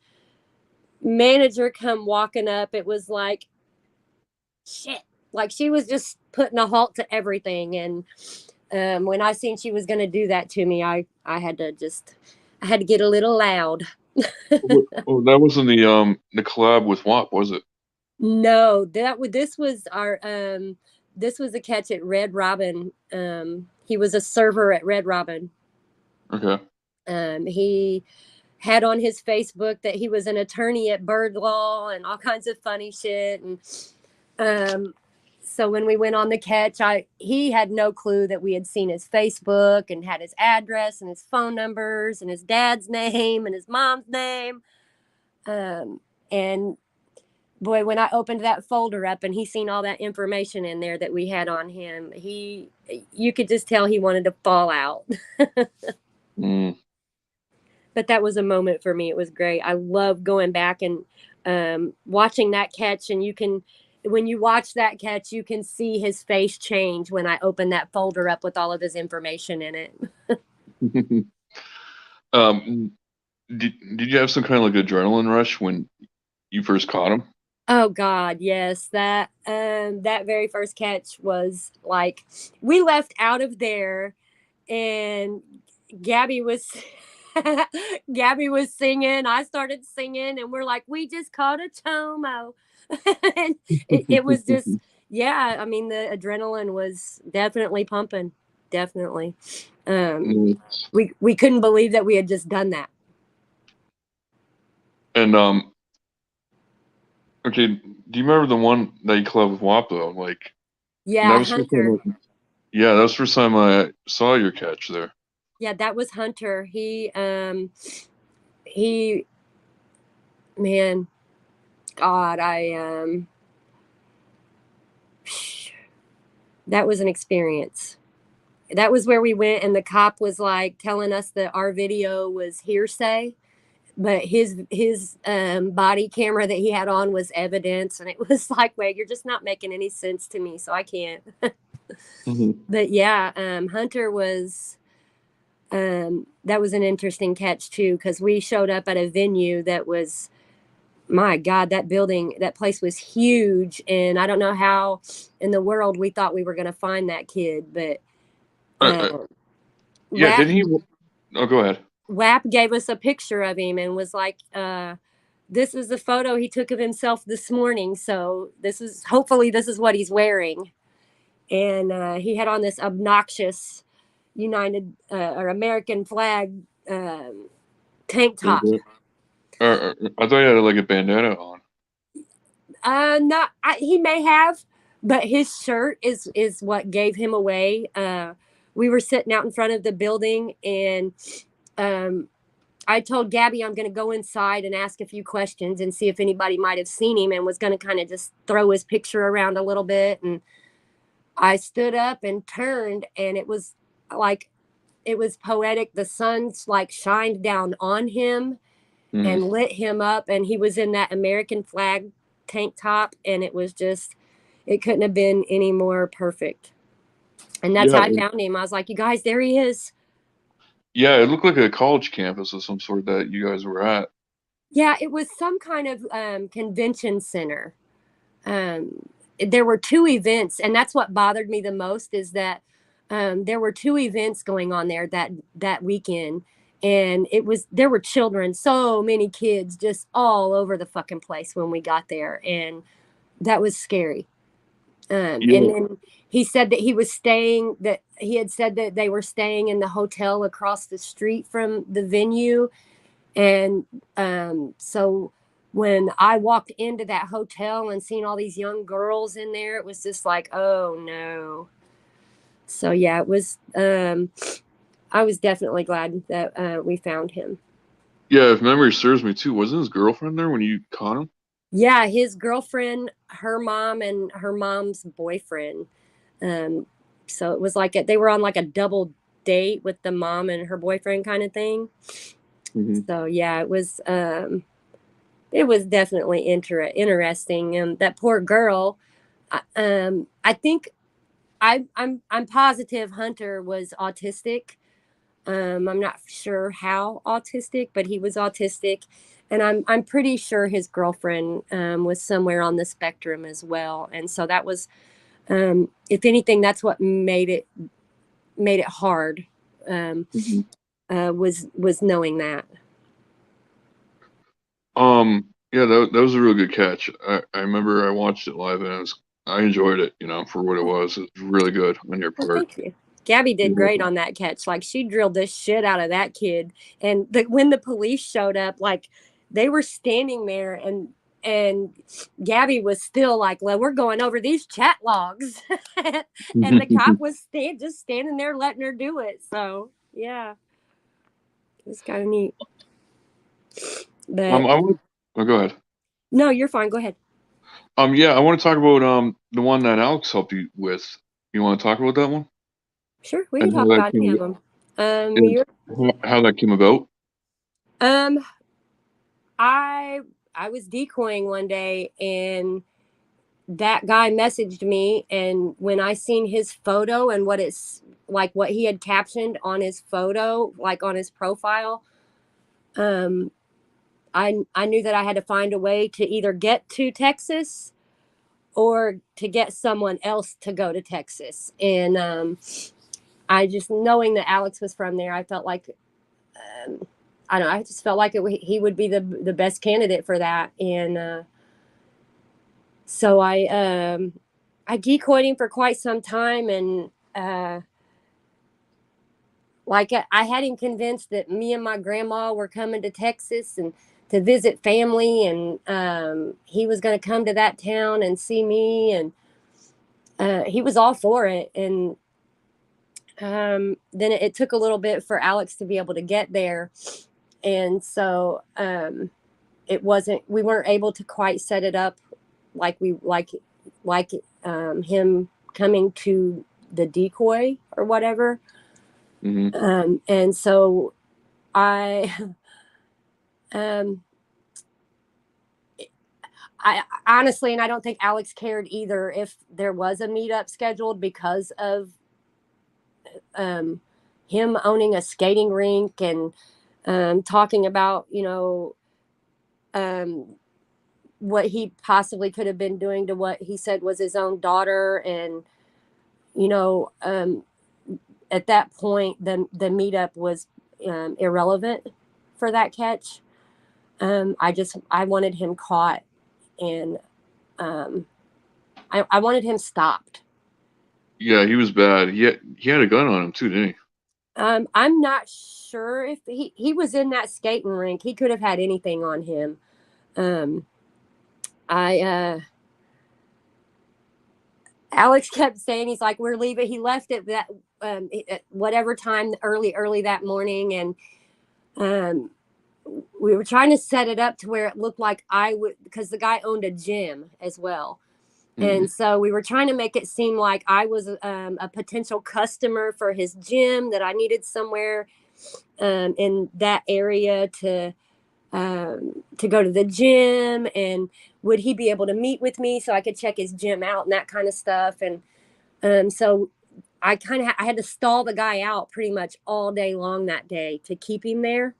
manager come walking up, it was like shit. Like, she was just putting a halt to everything. And when I seen she was going to do that to me, I had to get a little loud. Oh, that wasn't the collab with WAP, was it? No, this was a catch at Red Robin. He was a server at Red Robin. Okay. He had on his Facebook that he was an attorney at Bird Law and all kinds of funny shit. And so when we went on the catch, he had no clue that we had seen his Facebook and had his address and his phone numbers and his dad's name and his mom's name. And boy, when I opened that folder up and he seen all that information in there that we had on him, you could just tell he wanted to fall out. Mm. But that was a moment for me. It was great. I love going back and watching that catch. And when you watch that catch, you can see his face change when I open that folder up with all of his information in it. um, did you have some kind of like adrenaline rush when you first caught him? Oh God, yes. That very first catch was like, we left out of there, and Gabby was Gabby was singing. I started singing, and we're like, we just caught a chomo. And it was just, yeah. I mean, the adrenaline was definitely pumping. Definitely. Um, Mm. we couldn't believe that we had just done that. And okay, do you remember the one that you collabed with WAP though? Like that Yeah, was the first time. Hunter. Yeah, that was the first time I saw your catch there. Yeah, that was Hunter. He man, God, that was an experience. That was where we went, and the cop was like telling us that our video was hearsay, but his body camera that he had on was evidence, and it was like, wait, you're just not making any sense to me, so I can't. Mhm. But yeah, Hunter was that was an interesting catch too, because we showed up at a venue that was, my God, that building, that place was huge, and I don't know how in the world we thought we were going to find that kid, but Uh, uh, um, yeah, Rap didn't he? Oh, go ahead. WAP gave us a picture of him and was like, this is the photo he took of himself this morning. So this is, hopefully this is what he's wearing. And he had on this obnoxious United or American flag tank top. Mhm. I thought he had like a bandana on. Not he may have, but his shirt is what gave him away. We were sitting out in front of the building, and um, I told Gabby I'm going to go inside and ask a few questions and see if anybody might have seen him, and was going to kind of just throw his picture around a little bit. And I stood up and turned, and it was like, it was poetic. The sun's like shined down on him Mhm. and lit him up, and he was in that American flag tank top, and it was just, it couldn't have been any more perfect. And that's Yeah, how I found him. I was like, you guys, there he is. yeah, it looked like a college campus of some sort that you guys were at. Yeah, it was some kind of convention center. um, there were two events, and that's what bothered me the most, is that there were two events going on there that weekend, and it was, there were children, so many kids just all over the fucking place when we got there, and that was scary. And Yeah. then he said that he was staying, that he had said that they were staying in the hotel across the street from the venue, and so when I walked into that hotel and seen all these young girls in there, it was just like, oh no. So yeah, it was. I was definitely glad that we found him. Yeah, if memory serves me too, wasn't his girlfriend there when you caught him? Yeah, his girlfriend, her mom, and her mom's boyfriend. Um, so it was like they were on like a double date with the mom and her boyfriend kind of thing. Hmm. So yeah, it was. It was definitely interesting. That poor girl. I think I'm positive Hunter was autistic. I'm not sure how autistic, but he was autistic, and I'm pretty sure his girlfriend was somewhere on the spectrum as well. And so that was, if anything, that's what made it hard. Um, Hmm. was knowing that. Yeah, that was a real good catch. I remember I watched it live and I enjoyed it, for what it was. It was really good on your Well, part. thank you. Gabby did Yeah. great on that catch. Like, she drilled the shit out of that kid. And when the police showed up, like, they were standing there, and Gabby was still like, "Well, we're going over these chat logs," and the cop was just standing there letting her do it. So yeah, it was kind of neat. But I want. Oh, go ahead. no, you're fine. Go ahead. Yeah, I want to talk about the one that Alex helped you with. You want to talk about that one Sure, we can and how talk that about any came of them. and You're how that came about? um, I I was decoying one day, and that guy messaged me, and when I seen his photo and what it's like, what he had captioned on his photo, like on his profile, um I knew that I had to find a way to either get to Texas or to get someone else to go to Texas. And I just, knowing that Alex was from there, I felt like, I don't know, I just felt like he would be the best candidate for that. And so I decoyed him for quite some time, and like, I had him convinced that me and my grandma were coming to Texas and to visit family, and he was going to come to that town and see me, and he was all for it. And then it took a little bit for Alex to be able to get there, and so we weren't able to quite set it up like him coming to the decoy or whatever. Mm-hmm. And so I, um, I honestly, and I don't think Alex cared either if there was a meetup scheduled because of um, him owning a skating rink and talking about, um, what he possibly could have been doing to what he said was his own daughter. And, you know, at that point, the meetup was irrelevant for that catch. I wanted him caught, and I wanted him stopped. Yeah, he was bad. He had a gun on him too, didn't he? I'm not sure if he was in that skating rink. He could have had anything on him. Um, I Alex kept saying he's like, we're leaving. He left at that at whatever time early that morning, and um, we were trying to set it up to where it looked like I would, because the guy owned a gym as well. Mm. And so we were trying to make it seem like I was a potential customer for his gym, that I needed somewhere in that area to go to the gym, and would he be able to meet with me so I could check his gym out and that kind of stuff. And so I had to stall the guy out pretty much all day long that day to keep him there.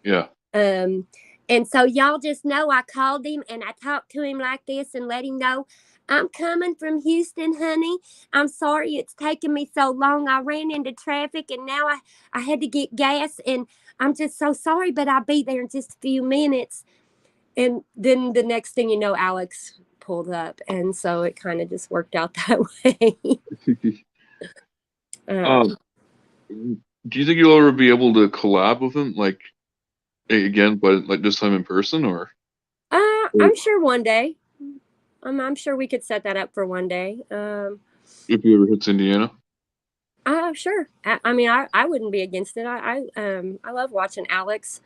Yeah. Um, and so y'all just know I called him and I talked to him like this and let him know, I'm coming from Houston, honey. I'm sorry it's taken me so long. I ran into traffic and now I had to get gas, and I'm just so sorry, but I'll be there in just a few minutes. And then the next thing you know, Alex pulled up. And so it kind of just worked out that way. Um, um, do you think you'll ever be able to collab with him, like again, but like this time in person, or I'm sure one day. I'm sure we could set that up for one day. if he ever hits Indiana? Sure. I mean, I wouldn't be against it. I love watching Alex.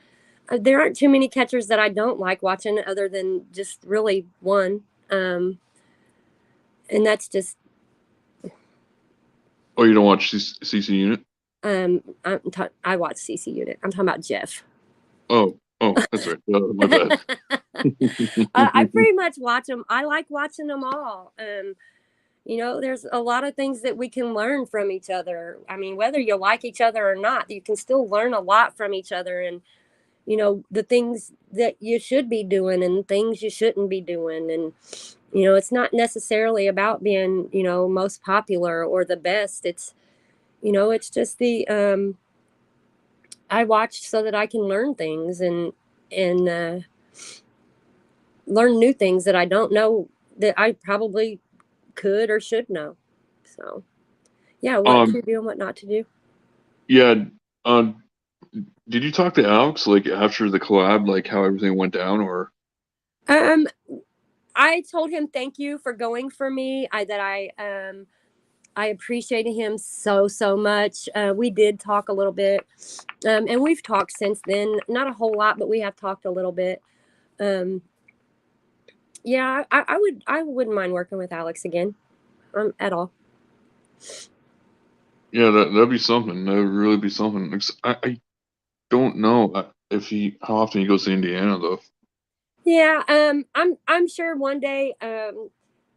There aren't too many catchers that I don't like watching, other than just really one. And that's just Oh, you don't watch CC Unit? I watch CC Unit. I'm talking about Jeff. Oh, that's right. My bad. I pretty much watch them. I like watching them all. There's a lot of things that we can learn from each other. I mean, whether you like each other or not, you can still learn a lot from each other. And the things that you should be doing and things you shouldn't be doing. And it's not necessarily about being most popular or the best. It's just I watch so that I can learn things, and learn new things that I don't know that I probably could or should know. So yeah, what um, to do and what not to do. yeah. Um, did you talk to Alex like after the collab, like how everything went down, or? um I told him thank you for going for me. I appreciated him so much. We did talk a little bit, and we've talked since then. Not a whole lot, but we have talked a little bit. Um, yeah, I wouldn't mind working with Alex again, at all. Yeah, that'd be something. That would really be something. I don't know if how often he goes to Indiana though. Yeah, I'm sure one day, I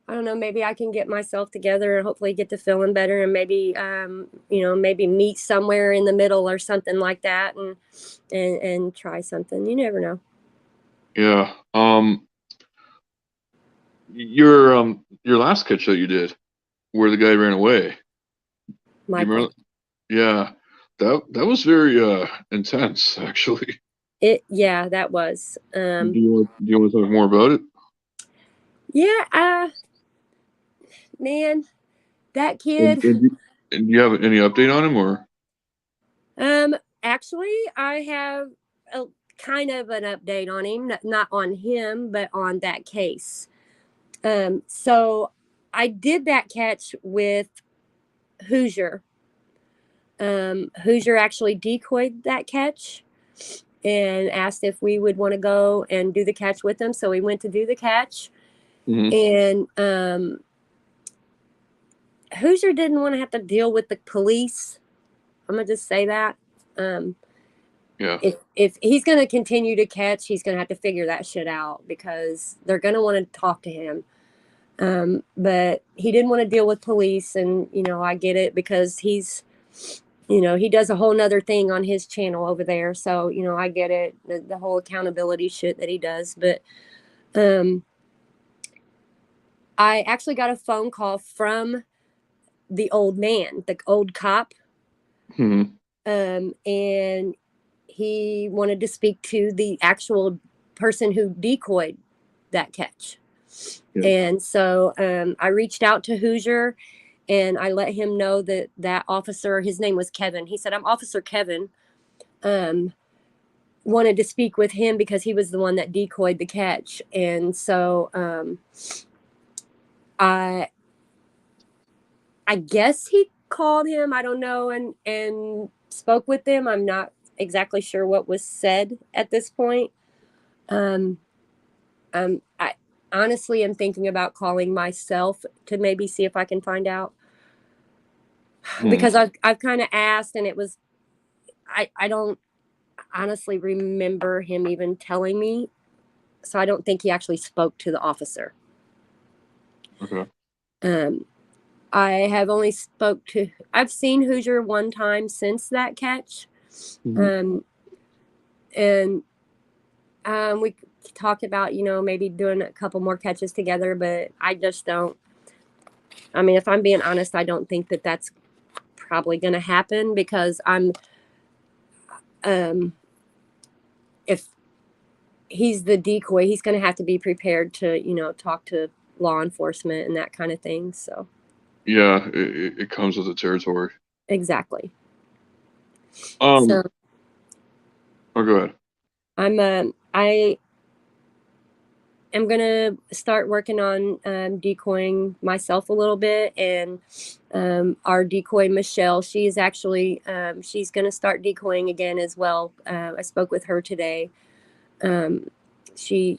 don't know, maybe I can get myself together and hopefully get to feeling better, and maybe maybe meet somewhere in the middle or something like that, and try something. You never know. Yeah. Your last catch that you did, where the guy ran away. Do you Michael. remember? Yeah. That was very intense actually. Yeah, that was. Do you want to talk more about it? Yeah, man, that And, kid. and, do- and do you have any update on him or? Um, Actually, I have a kind of an update on him, not on him, but on that case. So I did that catch with Hoosier. Hoosier actually decoyed that catch. and asked if we would want to go and do the catch with him. So we went to do the catch. And Hoosier didn't want to have to deal with the police. I'm gonna just say that. Yeah. If he's gonna continue to catch, he's gonna have to figure that shit out, because they're gonna want to talk to him. But he didn't want to deal with police, and I get it, because he's, he does a whole nother thing on his channel over there. So I get it, the whole accountability shit that he does. But I actually got a phone call from the old man, the old cop. And he wanted to speak to the actual person who decoyed that catch. Yeah. And so I reached out to Hoosier, and I let him know that that officer, his name was Kevin. He said, "I'm Officer Kevin." Wanted to speak with him because he was the one that decoyed the catch. And so I guess he called him, I don't know, and spoke with them. I'm not exactly sure what was said at this point. I honestly am thinking about calling myself to maybe see if I can find out, because I've kind of asked, and it was, I don't honestly remember him even telling me, so I don't think he actually spoke to the officer. Okay. I have only I've seen Hoosier one time since that catch. And we talked about, maybe doing a couple more catches together, but I just don't. I mean, if I'm being honest, I don't think that that's probably going to happen, because if he's the decoy, he's going to have to be prepared to, talk to law enforcement and that kind of thing. So. Yeah, it comes with the territory. Exactly. So. Oh, go ahead. I am gonna start working on decoying myself a little bit, and our decoy Michelle, she's actually she's gonna start decoying again as well. I spoke with her today. She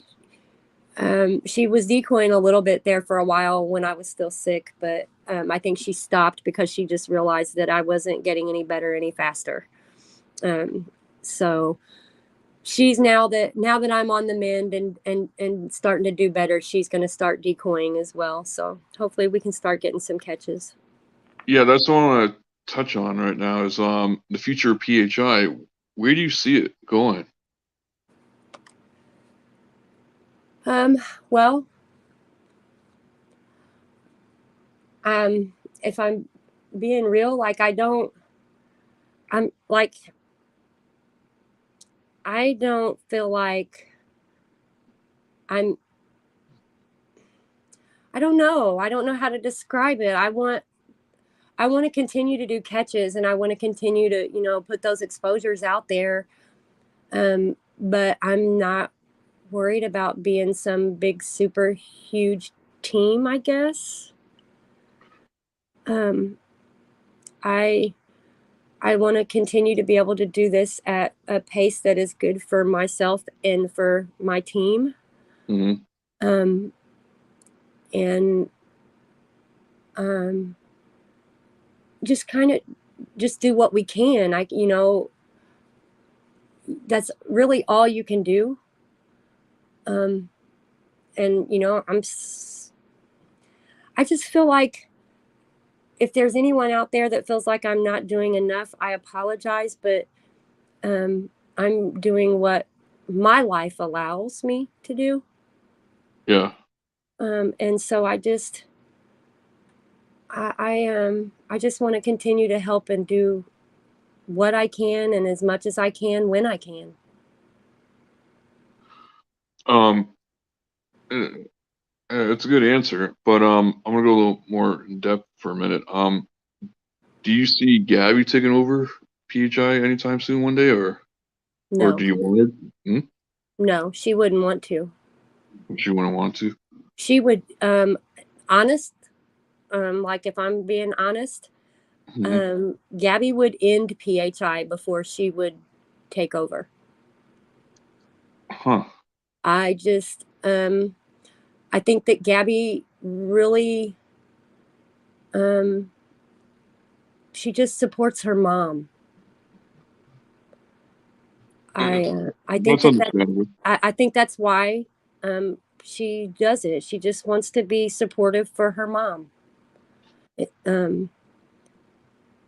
was decoying a little bit there for a while when I was still sick, but I think she stopped because she just realized that I wasn't getting any better any faster. So she's now that I'm on the mend and starting to do better, she's going to start decoying as well. So hopefully we can start getting some catches. Yeah, that's what I want to touch on right now is the future of PHI. Where do you see it going? Well, if I'm being real, like I don't feel like I don't know how to describe it. I want to continue to do catches, and I want to continue to, put those exposures out there. But I'm not worried about being some big, super huge team, I guess. I want to continue to be able to do this at a pace that is good for myself and for my team. And just kind of just do what we can. That's really all you can do. And I just feel like if there's anyone out there that feels like I'm not doing enough, I apologize, but I'm doing what my life allows me to do. Yeah. And so I just want to continue to help and do what I can and as much as I can when I can. It's a good answer, but I'm gonna go a little more in depth for a minute. Do you see Gabby taking over PHI anytime soon one day, or do you want her? No, she wouldn't want to. She wouldn't want to. She would, honest, like if I'm being honest, Gabby would end PHI before she would take over. Huh. I just, I think that Gabby really, um, she just supports her mom. Yeah. I think That's that understandable. I think that's why she does it. She just wants to be supportive for her mom. It,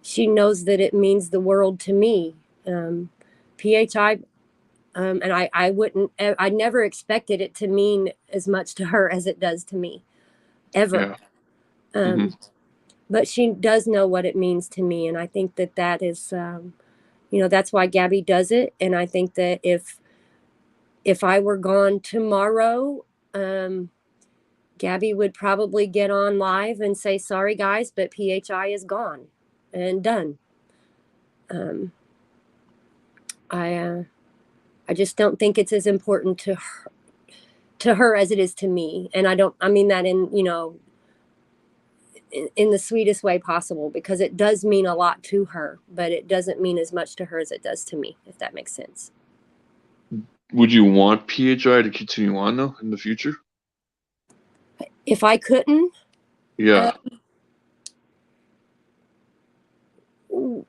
she knows that it means the world to me. PHI, and I wouldn't, I never expected it to mean as much to her as it does to me, ever. Yeah. Hmm. Um, but she does know what it means to me, and I think that that is, that's why Gabby does it. And I think that if I were gone tomorrow, um, Gabby would probably get on live and say, "Sorry, guys, but PHI is gone and done." Um, I I just don't think it's as important to her as it is to me, and I mean that in in the sweetest way possible, because it does mean a lot to her, but it doesn't mean as much to her as it does to me, if that makes sense. Would you want PHI to continue on though in the future? If I couldn't, uh, Yeah.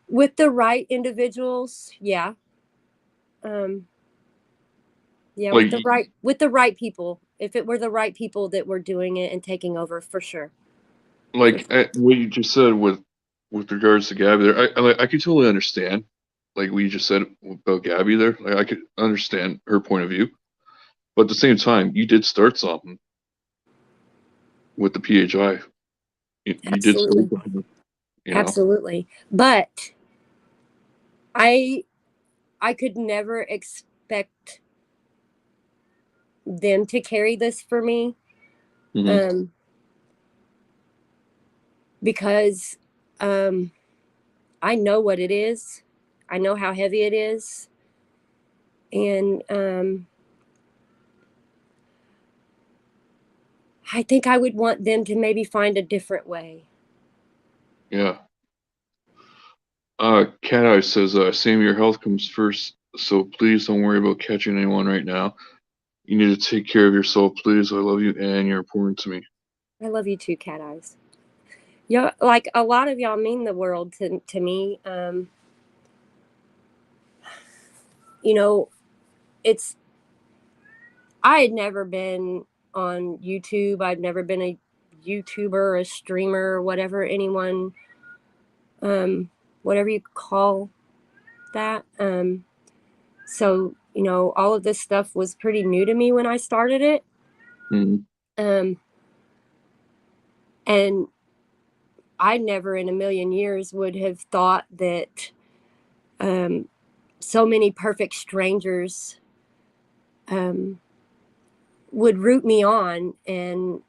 with the right individuals, yeah. Um, yeah, Like, with the right people. If it were the right people that were doing it and taking over, for sure, for like sure. what you just said with regards to Gabby there, I could totally understand. Like what you just said about Gabby there, like I could understand her point of view. But at the same time, you did start something with the PHI. You did start Absolutely, something, you know. absolutely. But I I could never expect them to carry this for me, Hmm. um, because um, I know what it is. I know how heavy it is, and I think I would want them to maybe find a different way. Yeah. Cat Eye says, Sam, your health comes first, so please don't worry about catching anyone right now. You need to take care of yourself, please. I love you, and you're important to me. I love you too, Cat Eyes. Yeah, like a lot of y'all mean the world to me. You know, it's I had never been on YouTube. I'd never been a YouTuber, a streamer, whatever anyone, um, whatever you call that. So all of this stuff was pretty new to me when I started it. Hmm. Um, and I never in a million years would have thought that um, so many perfect strangers um, would root me on and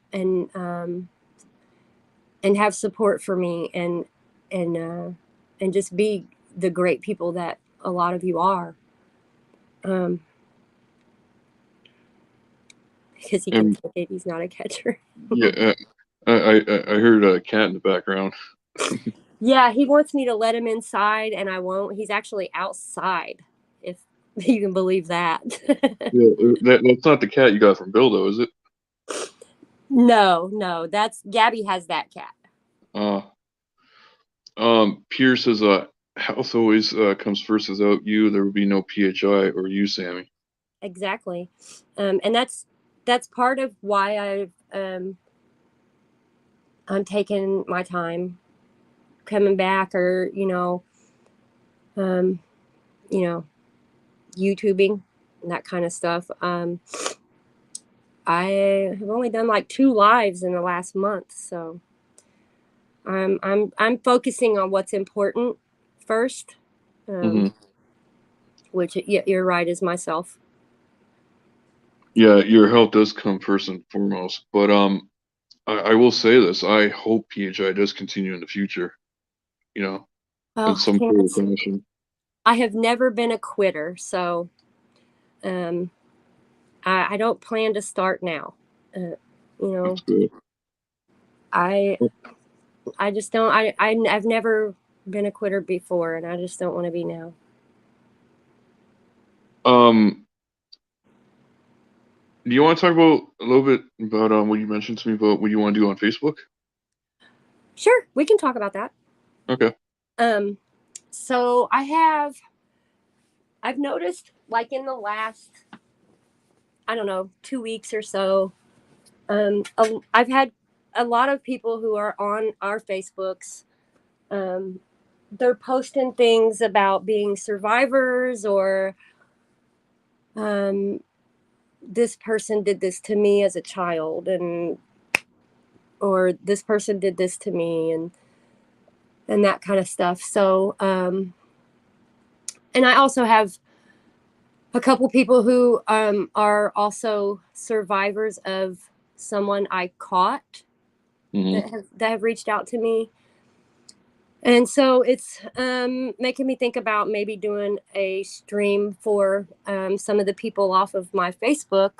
have support for me and and just be the great people that a lot of you are. Um, because he can And take it, he's not a catcher. yeah, I heard a cat in the background. Yeah, he wants me to let him inside, and I won't. He's actually outside, if you can believe that. Yeah, that's not the cat you got from Bill, though, is it? No, no, that's Gabby has that cat. Uh, Pierce says, health always comes first. Without you, there would be no PHI or you, Sammy. Exactly, and that's part of why I'm taking my time coming back, or um, you know, YouTubing and that kind of stuff. I have only done like 2 lives in the last month, so I'm focusing on what's important first, Hmm. which you're right, is myself. Yeah, your health does come first and foremost. But I will say this: I hope PHI does continue in the future. You know, in Oh, I some sort of can't. fashion. I have never been a quitter, so um, I don't plan to start now. Uh, you know, That's good. I I just don't. I've never been a quitter before, and I just don't want to be now. Um, Do you want to talk about a little bit about what you mentioned to me about what you want to do on Facebook? Sure, we can talk about that. Okay. Um, so I've noticed like in the last, I don't know, 2 weeks or so, I've had a lot of people who are on our Facebooks. Um, they're posting things about being survivors or um, this person did this to me as a child, and or this person did this to me, and that kind of stuff. So, and I also have a couple people who are also survivors of someone I caught Hmm. that have reached out to me. And so it's making me think about maybe doing a stream for some of the people off of my Facebook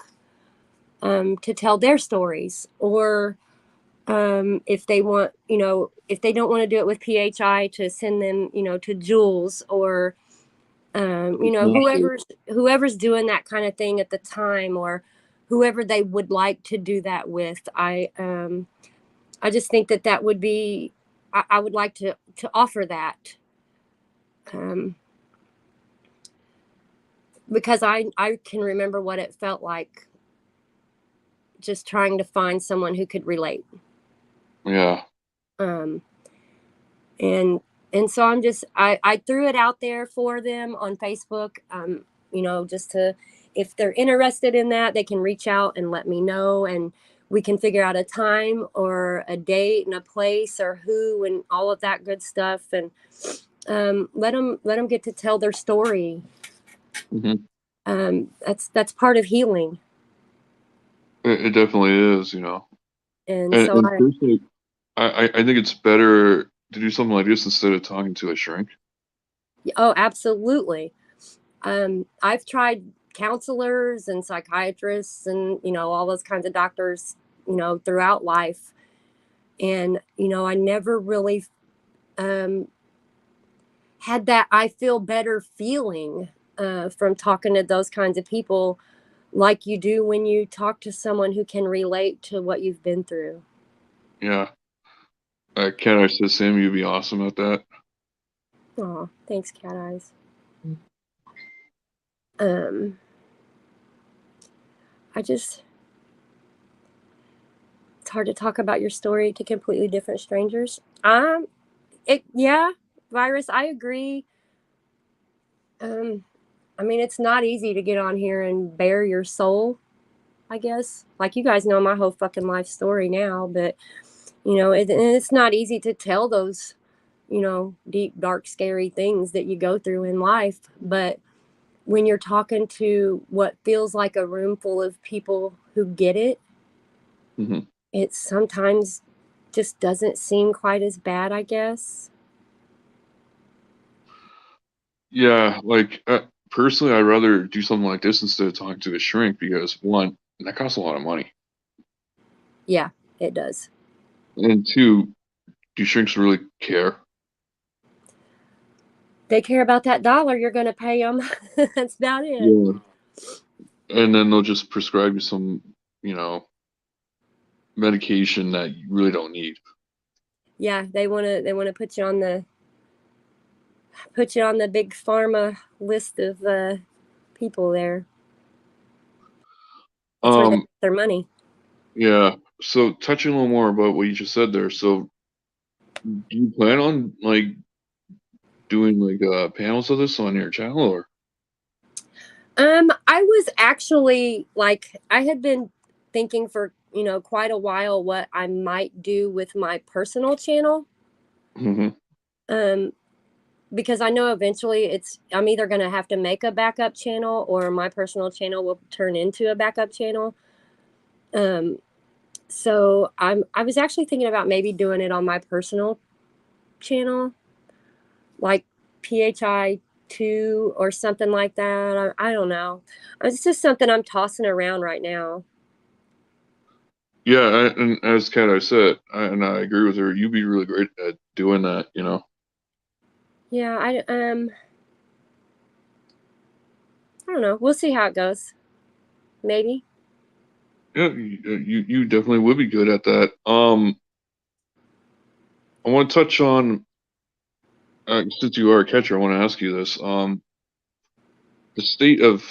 to tell their stories, or if they want, if they don't want to do it with PHI, to send them, to Jules, or whoever's doing that kind of thing at the time, or whoever they would like to do that with. I just think that would be, I would like to offer that, um, because I can remember what it felt like just trying to find someone who could relate. Yeah. Um, and and so I threw it out there for them on Facebook, just to, if they're interested in that, they can reach out and let me know, and we can figure out a time or a date and a place or who and all of that good stuff, and let them get to tell their story. Hmm. That's part of healing. It definitely is, And And, so and personally, I think it's better to do something like this instead of talking to a shrink. oh, absolutely. I've tried counselors and psychiatrists and, all those kinds of doctors, throughout life. And, I never really um, had that I feel better feeling from talking to those kinds of people, like you do when you talk to someone who can relate to what you've been through. Yeah. Cat Eye says, Sam, you'd be awesome at that. Oh, thanks, Cat Eyes. Um, I just, it's hard to talk about your story to completely different strangers. Yeah, Virus, I agree. Um, I mean, it's not easy to get on here and bare your soul, I guess. Like, you guys know my whole fucking life story now, but, and it's not easy to tell those, deep, dark, scary things that you go through in life. But when you're talking to what feels like a room full of people who get it, Hmm. it sometimes just doesn't seem quite as bad, I guess. Yeah, personally, I'd rather do something like this instead of talking to a shrink because one, that costs a lot of money, Yeah, it does. and two, do shrinks really care? They care about that dollar you're going to pay them. That's about it. Yeah. And then they'll just prescribe you some, you know, medication that you really don't need. Yeah, they want to put you on the big pharma list of people there. That's where they Um, get their money. yeah. So touching a little more about what you just said there. So do you plan on doing panels of this on your channel or? I was actually like, I had been thinking for, quite a while what I might do with my personal channel. Hmm. Um, because I know eventually I'm either going to have to make a backup channel, or my personal channel will turn into a backup channel. Um, so I was actually thinking about maybe doing it on my personal channel, like PHI 2 or something like that. I don't know. It's just something I'm tossing around right now. Yeah, and as Kat I said, and I agree with her, you'd be really great at doing that, you know. Yeah, I don't know. We'll see how it goes. Maybe. Yeah, you definitely would be good at that. I want to touch on since you are a catcher, I want to ask you this. The state of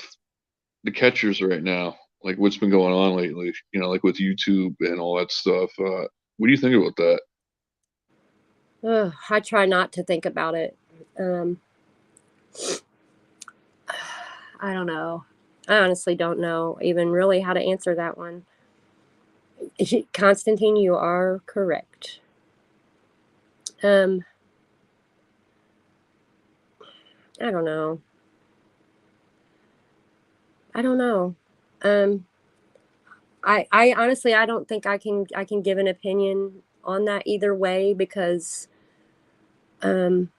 the catchers right now, like what's been going on lately, like with YouTube and all that stuff. What do you think about that? Ugh, I try not to think about it. Um, I don't know. I honestly don't know even really how to answer that one. Constantine, you are correct. Um, I don't know. I don't know. Um, I honestly, I don't think I can give an opinion on that either way because um,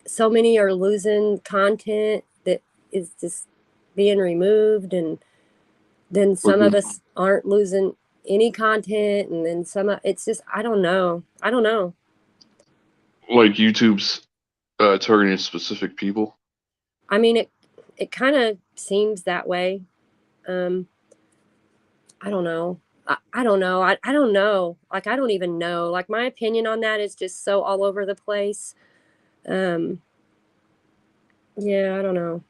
so many are losing content that is just being removed, and then Like some of us aren't losing any content, and then it's just I don't know. I don't know. like YouTube's targeting specific people? I mean, it kind of seems that way. Um, I don't know. I don't know. I don't know. Like I don't even know. Like my opinion on that is just so all over the place. Um, yeah, I don't know.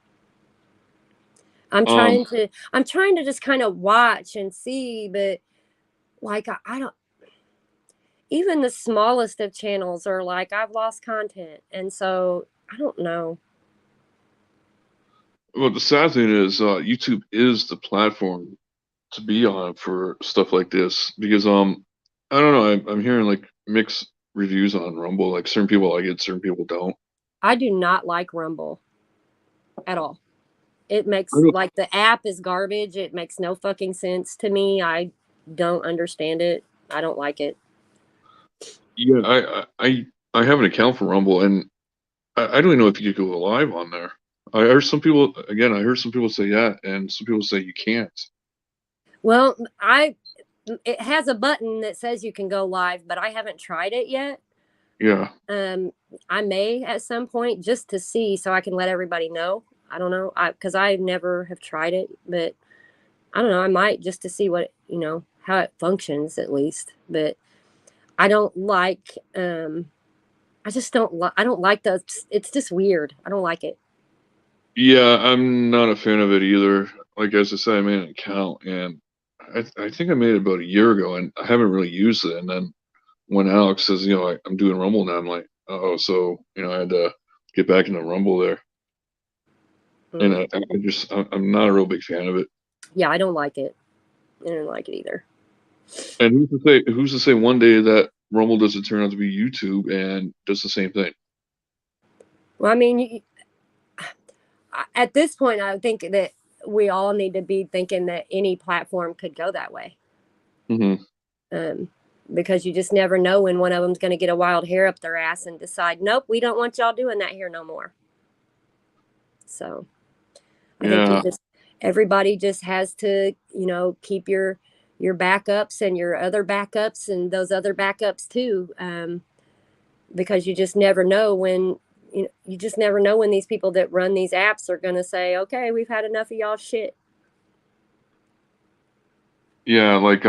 Um, I'm trying to just kind of watch and see, but like I don't even the smallest of channels are like I've lost content. And so I don't know. well, the sad thing is, YouTube is the platform to be on for stuff like this because I don't know, I'm hearing like mixed reviews on Rumble. Like certain people like it, certain people don't. I do not like Rumble at all. It I makes don't, like the app is garbage. It makes no fucking sense to me. I don't understand it. I don't like it. yeah, I have an account for Rumble, and I don't even know if you could go live on there. I heard some people again. I heard some people say yeah, and some people say you can't. Well, I it has a button that says you can go live, but I haven't tried it yet. Yeah, Um, I may at some point just to see so I can let everybody know. I don't know. Because I never have tried it, but I don't know. I might just to see what, how it functions at least. But I don't like I just I don't like the it's just weird. I don't like it. yeah, I'm not a fan of it either. Like as I said, I made an account, and I think I made it about a year ago, and I haven't really used it. And then when Alex says, I'm doing Rumble now, I'm like, oh, so I had to get back into Rumble there, and Mm. I'm not a real big fan of it. Yeah, I don't like it. I don't like it either. And who's to say one day that Rumble doesn't turn out to be YouTube and does the same thing? Well, I mean, at this point, I think that we all need to be thinking that any platform could go that way. Hmm. Um, because you just never know when one of them's going to get a wild hair up their ass and decide, nope, we don't want y'all doing that here no more. So I think Yeah, everybody just has to, keep your backups and your other backups and those other backups too, because you just never know when you just never know when these people that run these apps are going to say, okay, we've had enough of y'all shit. yeah. Like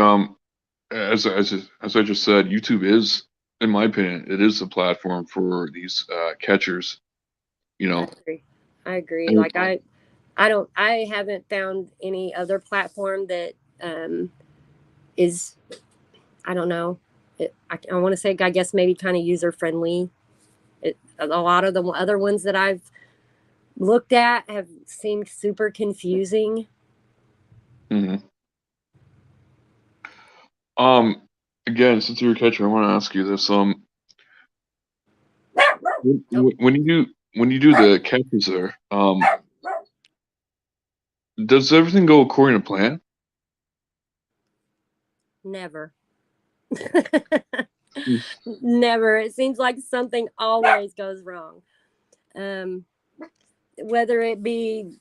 as I just said, YouTube is, in my opinion, it is a platform for these catchers. You I know, agree. I agree. and Like I haven't found any other platform that um, is, I don't know. I want to say, I guess maybe kind of user friendly. A lot of the other ones that I've looked at have seemed super confusing. mhm. um, again, since you're a catcher, I want to ask you this. When, Oh, when you do the catches there, does everything go according to plan? never. Mm. Never. It seems like something always goes wrong. Um, whether it be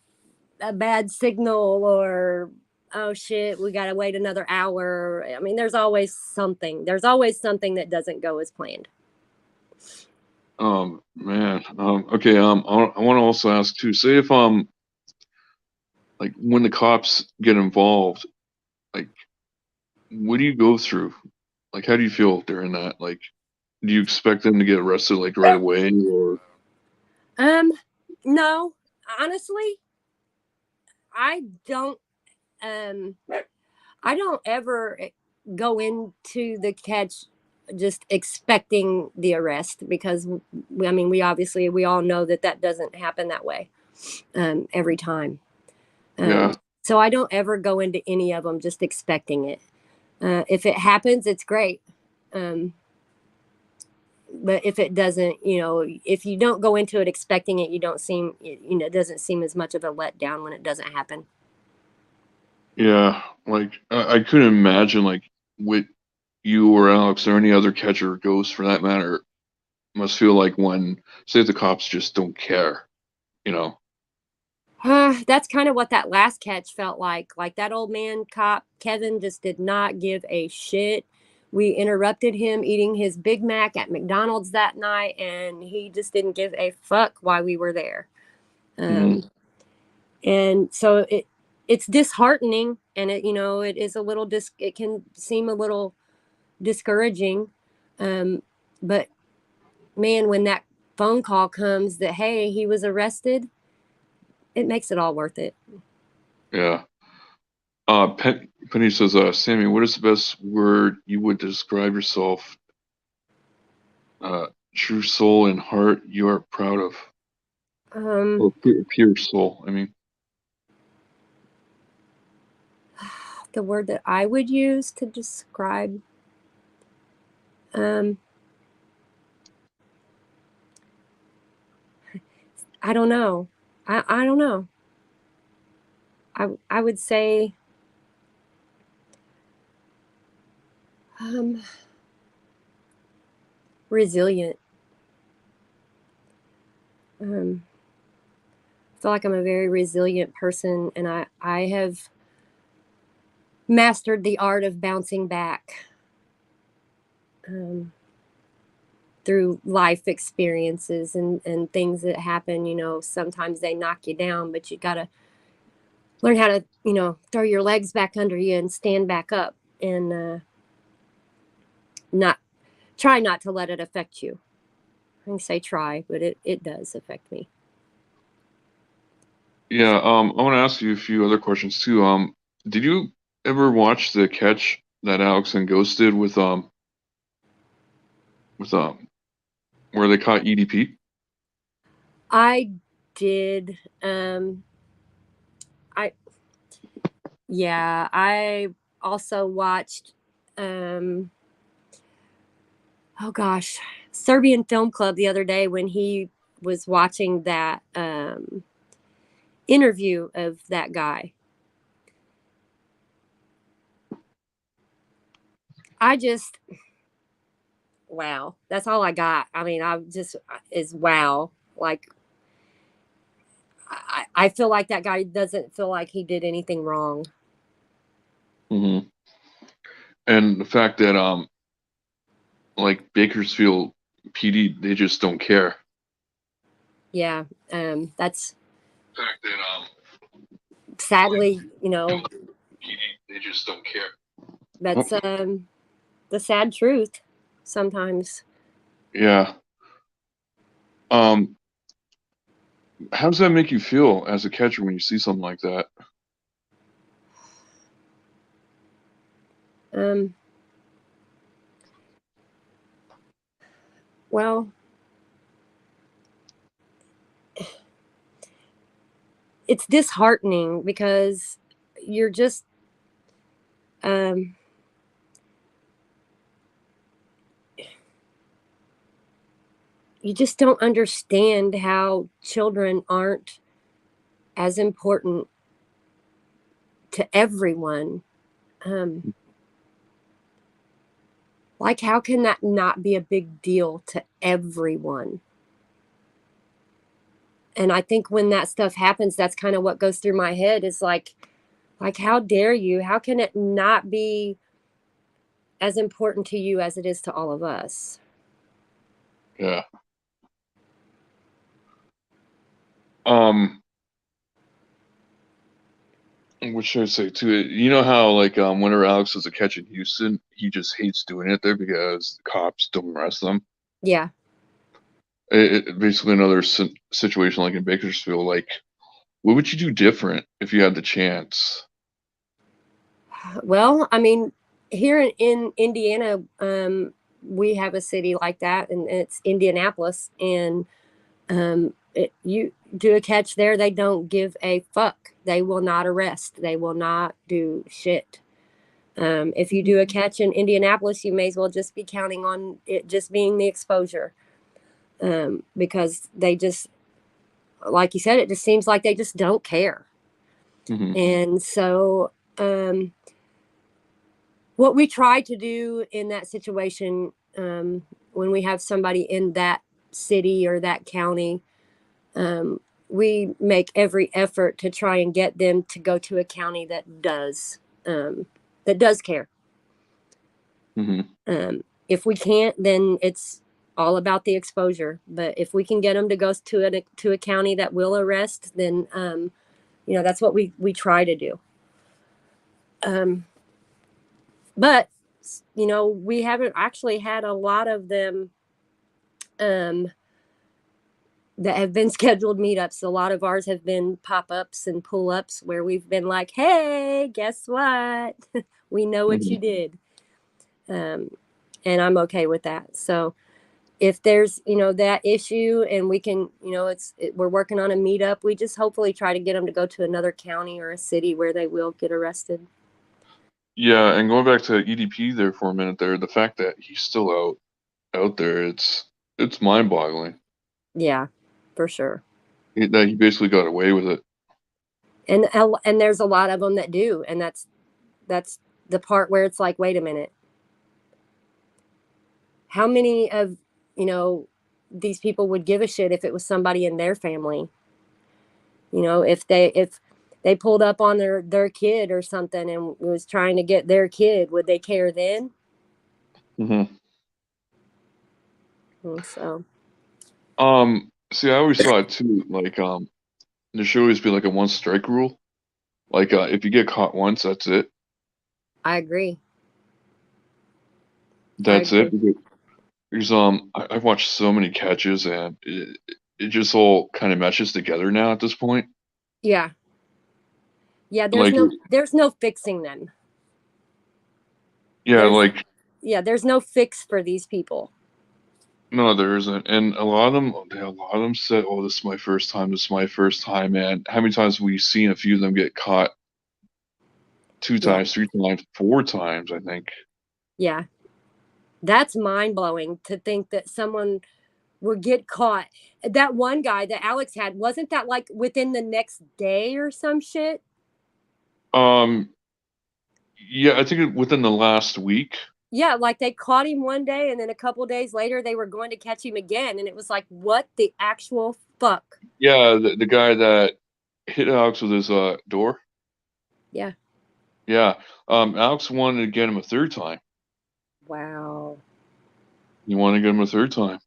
a bad signal or oh shit, we gotta wait another hour. I mean, there's always something. There's always something that doesn't go as planned. Man. Okay. I want to also ask too. Say if like when the cops get involved, like, what do you go through? Like, how do you feel during that? Like, do you expect them to get arrested like right away, or? Um, no, honestly, I don't. Um, I don't ever go into the catch just expecting the arrest because I mean we obviously we all know that that doesn't happen that way every time. Yeah, So I don't ever go into any of them just expecting it. If it happens, it's great. Um, but if it doesn't, you know, if you don't go into it expecting it, you don't seem, you know, it doesn't seem as much of a letdown when it doesn't happen. yeah. Like, I couldn't imagine like what you or Alex or any other catcher goes for that matter must feel like when, say, the cops just don't care, you know? That's kind of what that last catch felt like. Like that old man cop, Kevin, just did not give a shit. We interrupted him eating his Big Mac at McDonald's that night, and he just didn't give a fuck why we were there. Hmm. Um, and so it's disheartening, and it, you know, it is a little it can seem a little discouraging. Um, but man, when that phone call comes that hey, he was arrested, it makes it all worth it. Yeah. Penny says, Sammy, what is the best word you would describe yourself? True soul and heart you are proud of. Um, Or pure soul, I mean. the word that I would use to describe, um, I don't know. I don't know. I would say, um, resilient. Um, I feel like I'm a very resilient person, and I have mastered the art of bouncing back um, through life experiences and things that happen. You know, sometimes they knock you down, but you got to learn how to, you know, throw your legs back under you and stand back up and not try not to let it affect you. I can say try, but it does affect me. Yeah, I want to ask you a few other questions too. Did you ever watch the catch that Alex and Ghost did with where they caught EDP? I did. I yeah. I also watched. Um, oh gosh, Serbian Film Club the other day when he was watching that interview of that guy. I just wow. That's all I got. I mean, I just is wow. Like I feel like that guy doesn't feel like he did anything wrong. Hmm. And the fact that like Bakersfield PD, they just don't care. Yeah, that's The fact that like sadly, you know, PD, they just don't care. Oh, that's the sad truth sometimes. yeah. Um, how does that make you feel as a catcher when you see something like that? Um, well, it's disheartening because you're just um, you just don't understand how children aren't as important to everyone. Um, like, how can that not be a big deal to everyone? And I think when that stuff happens, that's kind of what goes through my head is like, how dare you? How can it not be as important to you as it is to all of us? Yeah. Um, what should I say too? You know how like whenever Alex does a catch in Houston, he just hates doing it there because the cops don't arrest them. Yeah. Basically another situation like in Bakersfield. Like, what would you do different if you had the chance? Well, I mean, here in Indiana, we have a city like that, and it's Indianapolis. And you do a catch there, they don't give a fuck. They will not arrest. They will not do shit. If you do a catch in Indianapolis, you may as well just be counting on it just being the exposure, because they just, like you said, it just seems like they just don't care. Hmm. And so, what we try to do in that situation, when we have somebody in that city or that county, we make every effort to try and get them to go to a county that does care. Hmm. If we can't, then it's all about the exposure. But if we can get them to go to a county that will arrest, then that's what we try to do. Um, but we haven't actually had a lot of them um, that have been scheduled meetups. A lot of ours have been pop-ups and pull-ups where we've been like, hey, guess what? We know what you Hmm. did. Um, and I'm okay with that. So if there's, that issue and we can, we're working on a meetup, we just hopefully try to get them to go to another county or a city where they will get arrested. Yeah, and going back to EDP there for a minute there, the fact that he's still out there, it's mind-boggling Yeah, for sure. that he basically got away with it. And there's a lot of them that do. And that's the part where it's like, wait a minute. How many of, these people would give a shit if it was somebody in their family? If they pulled up on their kid or something and was trying to get their kid, would they care then? Hmm. So See, I always thought too, like there should always be like a one strike rule. Like if you get caught once, that's it. I agree. I That's it. agree. Because I've watched so many catches and it just all kind of meshes together now at this point. Yeah. Yeah, there's Like no there's no fixing them. yeah, There's like Yeah, there's no fix for these people. no, there isn't. And a lot of them said, "Oh, this is my first time. This is my first time." And how many times have we seen a few of them get caught? Two Yeah. times, three times, four times, I think. Yeah. That's mind-blowing to think that someone would get caught. That one guy that Alex had, wasn't that like within the next day or some shit? Um, yeah, I think within the last week. Yeah, like they caught him one day and then a couple days later they were going to catch him again, and it was like, what the actual fuck? Yeah, the guy that hit Alex with his door. Yeah. Yeah. Alex wanted to get him a third time. Wow. He wanted to get him a third time.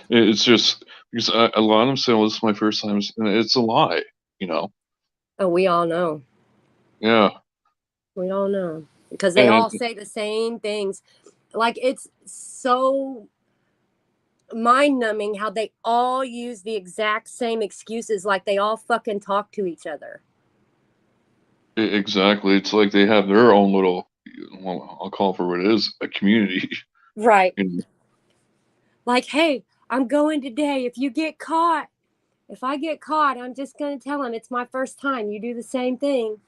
It's just because a lot of them say, "Well, this is my first time," and it's a lie, you know. Oh, we all know. Yeah, We all know because they and all say the same things. Like, it's so mind numbing how they all use the exact same excuses, like they all fucking talk to each other. exactly. It's like they have their own little, well, I'll call it for what it is, a community. Right. And Like, hey, I'm going today. If I get caught, I'm just going to tell them it's my first time. You do the same thing.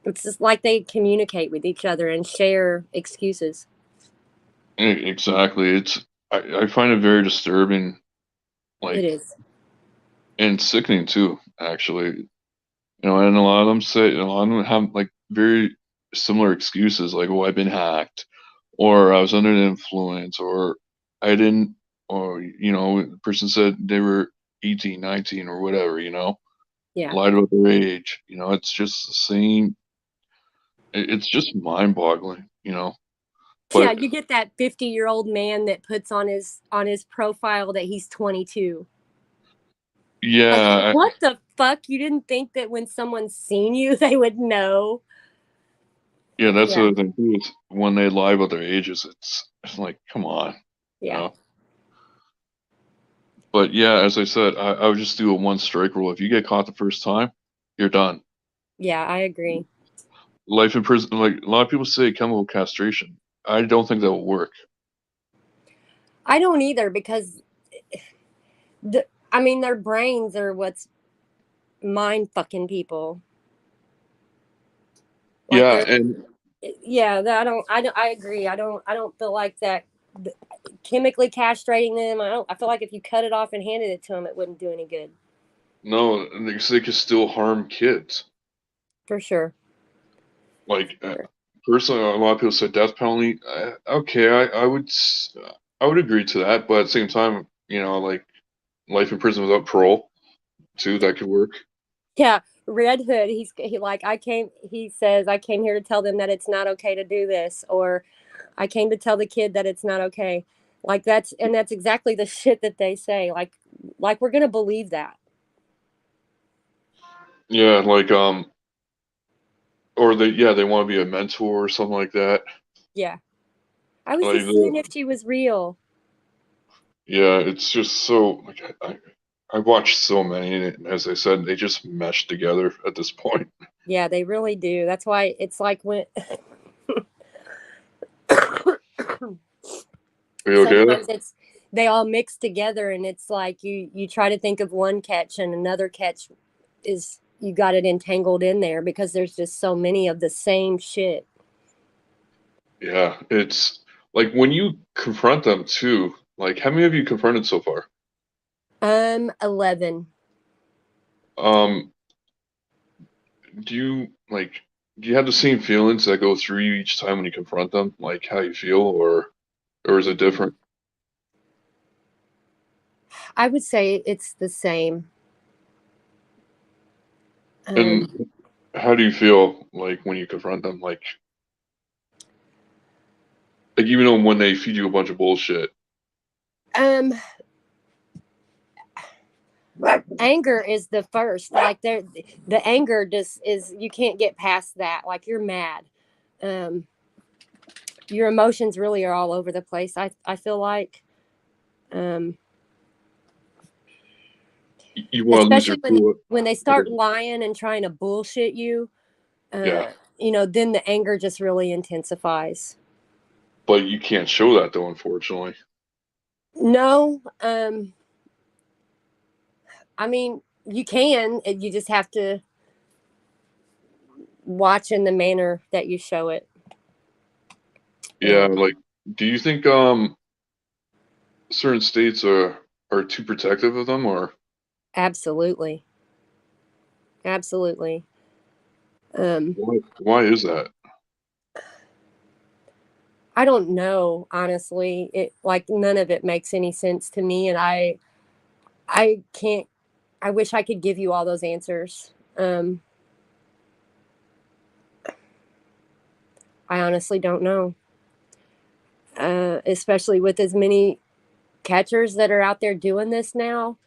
It's just like they communicate with each other and share excuses. exactly, I find it very disturbing, It like, is. and sickening too, actually. And a lot of them have like very similar excuses, like, "Oh, I've been hacked," or "I was under the influence," or "I didn't," or the person said they were 18, 19, or whatever, Yeah. lied about their age. It's just the same. It's just mind-boggling. Yeah, But you get that 50-year-old man that puts on his profile that he's 22. Like, Yeah, what the fuck? You didn't think that when someone's seen you, they would know? yeah, that's the Yeah, other thing too, is when they lie about their ages, it's like, come on, you yeah, know. But yeah, as I said, I would just do a one strike rule. If you get caught the first time, you're done. yeah. I agree. Life in prison, like a lot of people say chemical castration. I don't think that will work. I don't either because I mean, their brains are what's mind fucking people. Like Yeah, they're and yeah. I agree. I don't feel like that. Chemically castrating them. I don't. I feel like if you cut it off and handed it to them, it wouldn't do any good. no, and they can still harm kids. For sure. Like personally, a lot of people say death penalty. Okay, I would agree to that, but at the same time, you know, like life in prison without parole too, that could work. Yeah, Red Hood. He like I came. He says I came here to tell them that it's not okay to do this, or I came to tell the kid that it's not okay. Like that's exactly the shit that they say. Like we're gonna believe that. Yeah, like or they want to be a mentor or something like that. Yeah, I was Like just seeing if she was real. yeah, it's just so like I watched so many, and as I said, they just mesh together at this point. Yeah, they really do. That's why it's like when Are you okay there? sometimes it's they all mix together and it's like you try to think of one catch and another catch is you got it entangled in there because there's just so many of the same shit. Yeah, it's like when you confront them too. Like, how many have you confronted so far? 11. Um, do you like do you have the same feelings that go through you each time when you confront them? Like how you feel, or is it different? I would say it's the same. And um how do you feel like when you confront them? Like even though when they feed you a bunch of bullshit. um Anger is the first, like the anger just is, you can't get past that, like you're mad. um your emotions really are all over the place. I feel like um You want to lose your especially cool. when they start lying and trying to bullshit you. Yeah, Then the anger just really intensifies. but you can't show that though, unfortunately. No, I mean you can, you just have to watch in the manner that you show it. Yeah, um, like, do you think certain states are too protective of them, or Absolutely, absolutely. um, why is that? I don't know, honestly. It like none of it makes any sense to me, and I can't. I wish I could give you all those answers. I honestly don't know. Especially with as many catchers that are out there doing this now,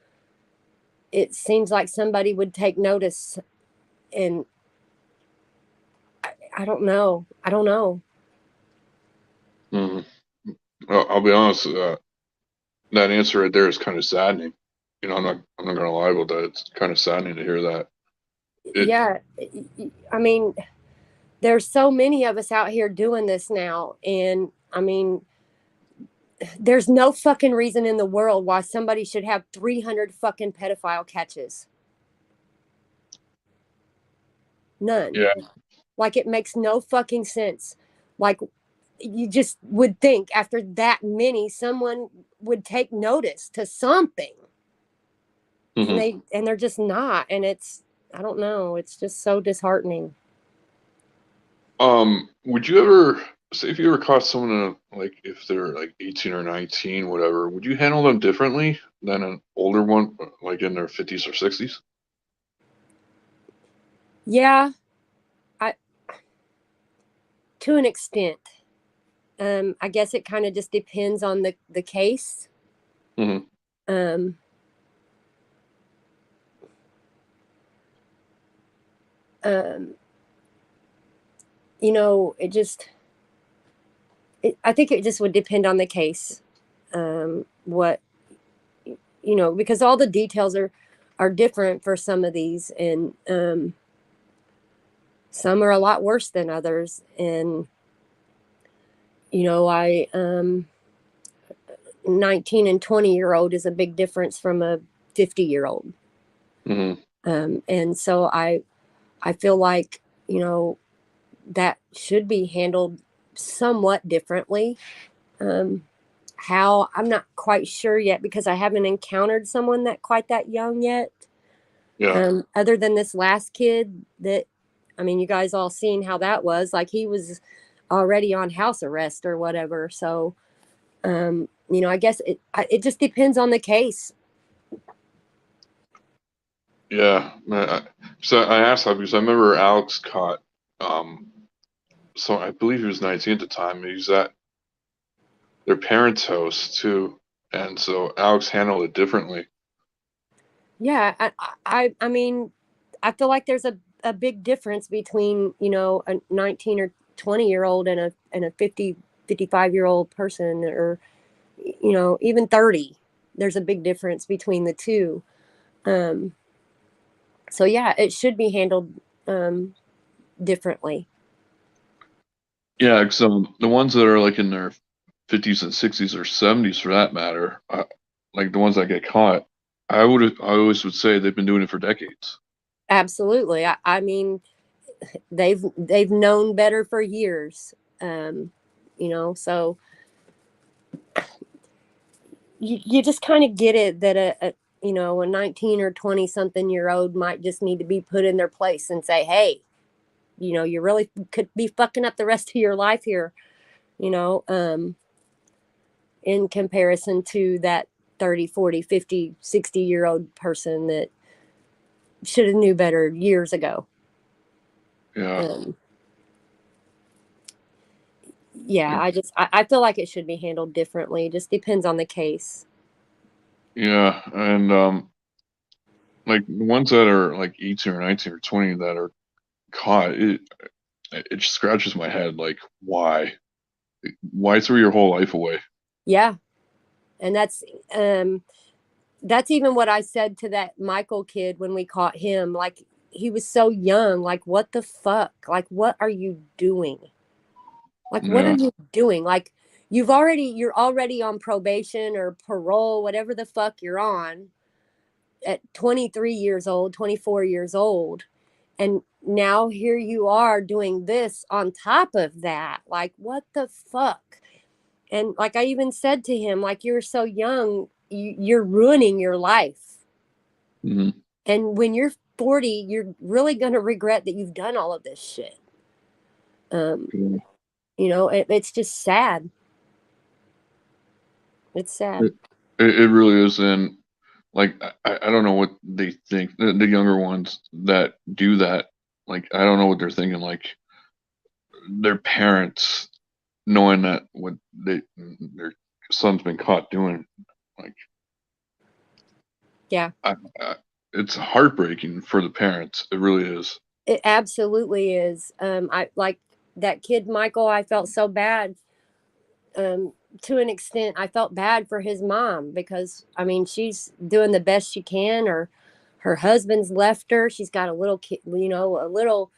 it seems like somebody would take notice. And I don't know. I don't know. Hmm. I'll be honest. That answer right there is kind of saddening. You know, I'm not gonna lie about that. It's kind of saddening to hear that. It, Yeah. I mean, there's so many of us out here doing this now. And I mean, there's no fucking reason in the world why somebody should have 300 fucking pedophile catches. None. yeah. Like, it makes no fucking sense. Like, you just would think after that many, someone would take notice to something. And Hmm. they're just not. And it's, I don't know, it's just so disheartening. Would you ever say if you ever caught someone in like if they're like 18 or 19, whatever, would you handle them differently than an older one, like in their 50s or 60s? Yeah, I to an extent. I guess it kind of just depends on the case. Hmm. Um um, you know, I think it just would depend on the case. What, you know, because all the details are different for some of these, and some are a lot worse than others. And you know, 19 and 20-year-old is a big difference from a 50-year-old. Mm-hmm. And so I feel like, you know, that should be handled somewhat differently. Um, how, I'm not quite sure yet, because I haven't encountered someone that quite that young yet. Yeah. Other than this last kid that, I mean, you guys all seen how that was. Like, he was already on house arrest or whatever. So, you know, I guess it just depends on the case. Yeah. So I asked that because I remember Alex caught, so I believe he was 19 at the time. He was at their parents' house too. And so Alex handled it differently. Yeah, I mean, I feel like there's a big difference between, you know, a 19 or 20-year-old and a 50, 55-year-old person, or, you know, even 30. There's a big difference between the two. Um, so yeah, it should be handled differently. Yeah, because the ones that are like in their 50s and 60s or 70s for that matter, like the ones that get caught, I always would say they've been doing it for decades. Absolutely. I mean, they've known better for years. Um, you know, so you just kind of get it that you know, a 19 or 20 something year old might just need to be put in their place and say, hey, you know, you really could be fucking up the rest of your life here, you know, in comparison to that 30, 40, 50, 60-year old person that should have knew better years ago. Yeah. um, yeah, I feel like it should be handled differently. It just depends on the case. Yeah, and like the ones that are like 18 or 19 or 20 that are caught, it just scratches my head. Like, why? Why throw your whole life away? Yeah, and um that's even what I said to that Michael kid when we caught him. Like, he was so young. Like, what the fuck? Like, what are you doing? Like, what are Yeah, you doing? Like, you're already on probation or parole, whatever the fuck you're on, at 23 years old, 24 years old. And now here you are doing this on top of that. Like, what the fuck? And like, I even said to him, like, you're so young, you're ruining your life. hmm And when you're 40, you're really going to regret that you've done all of this shit. Um, yeah. you know, it's just sad. It's sad. It, it really is. And like, I don't know what they think. The younger ones that do that, like, I don't know what they're thinking. Like, their parents knowing that what their son's been caught doing, like, Yeah, I, it's heartbreaking for the parents. It really is. it absolutely is. I like that kid, Michael. I felt so bad. To an extent, I felt bad for his mom, because I mean, she's doing the best she can, or her husband's left her. She's got a little kid, you know, a little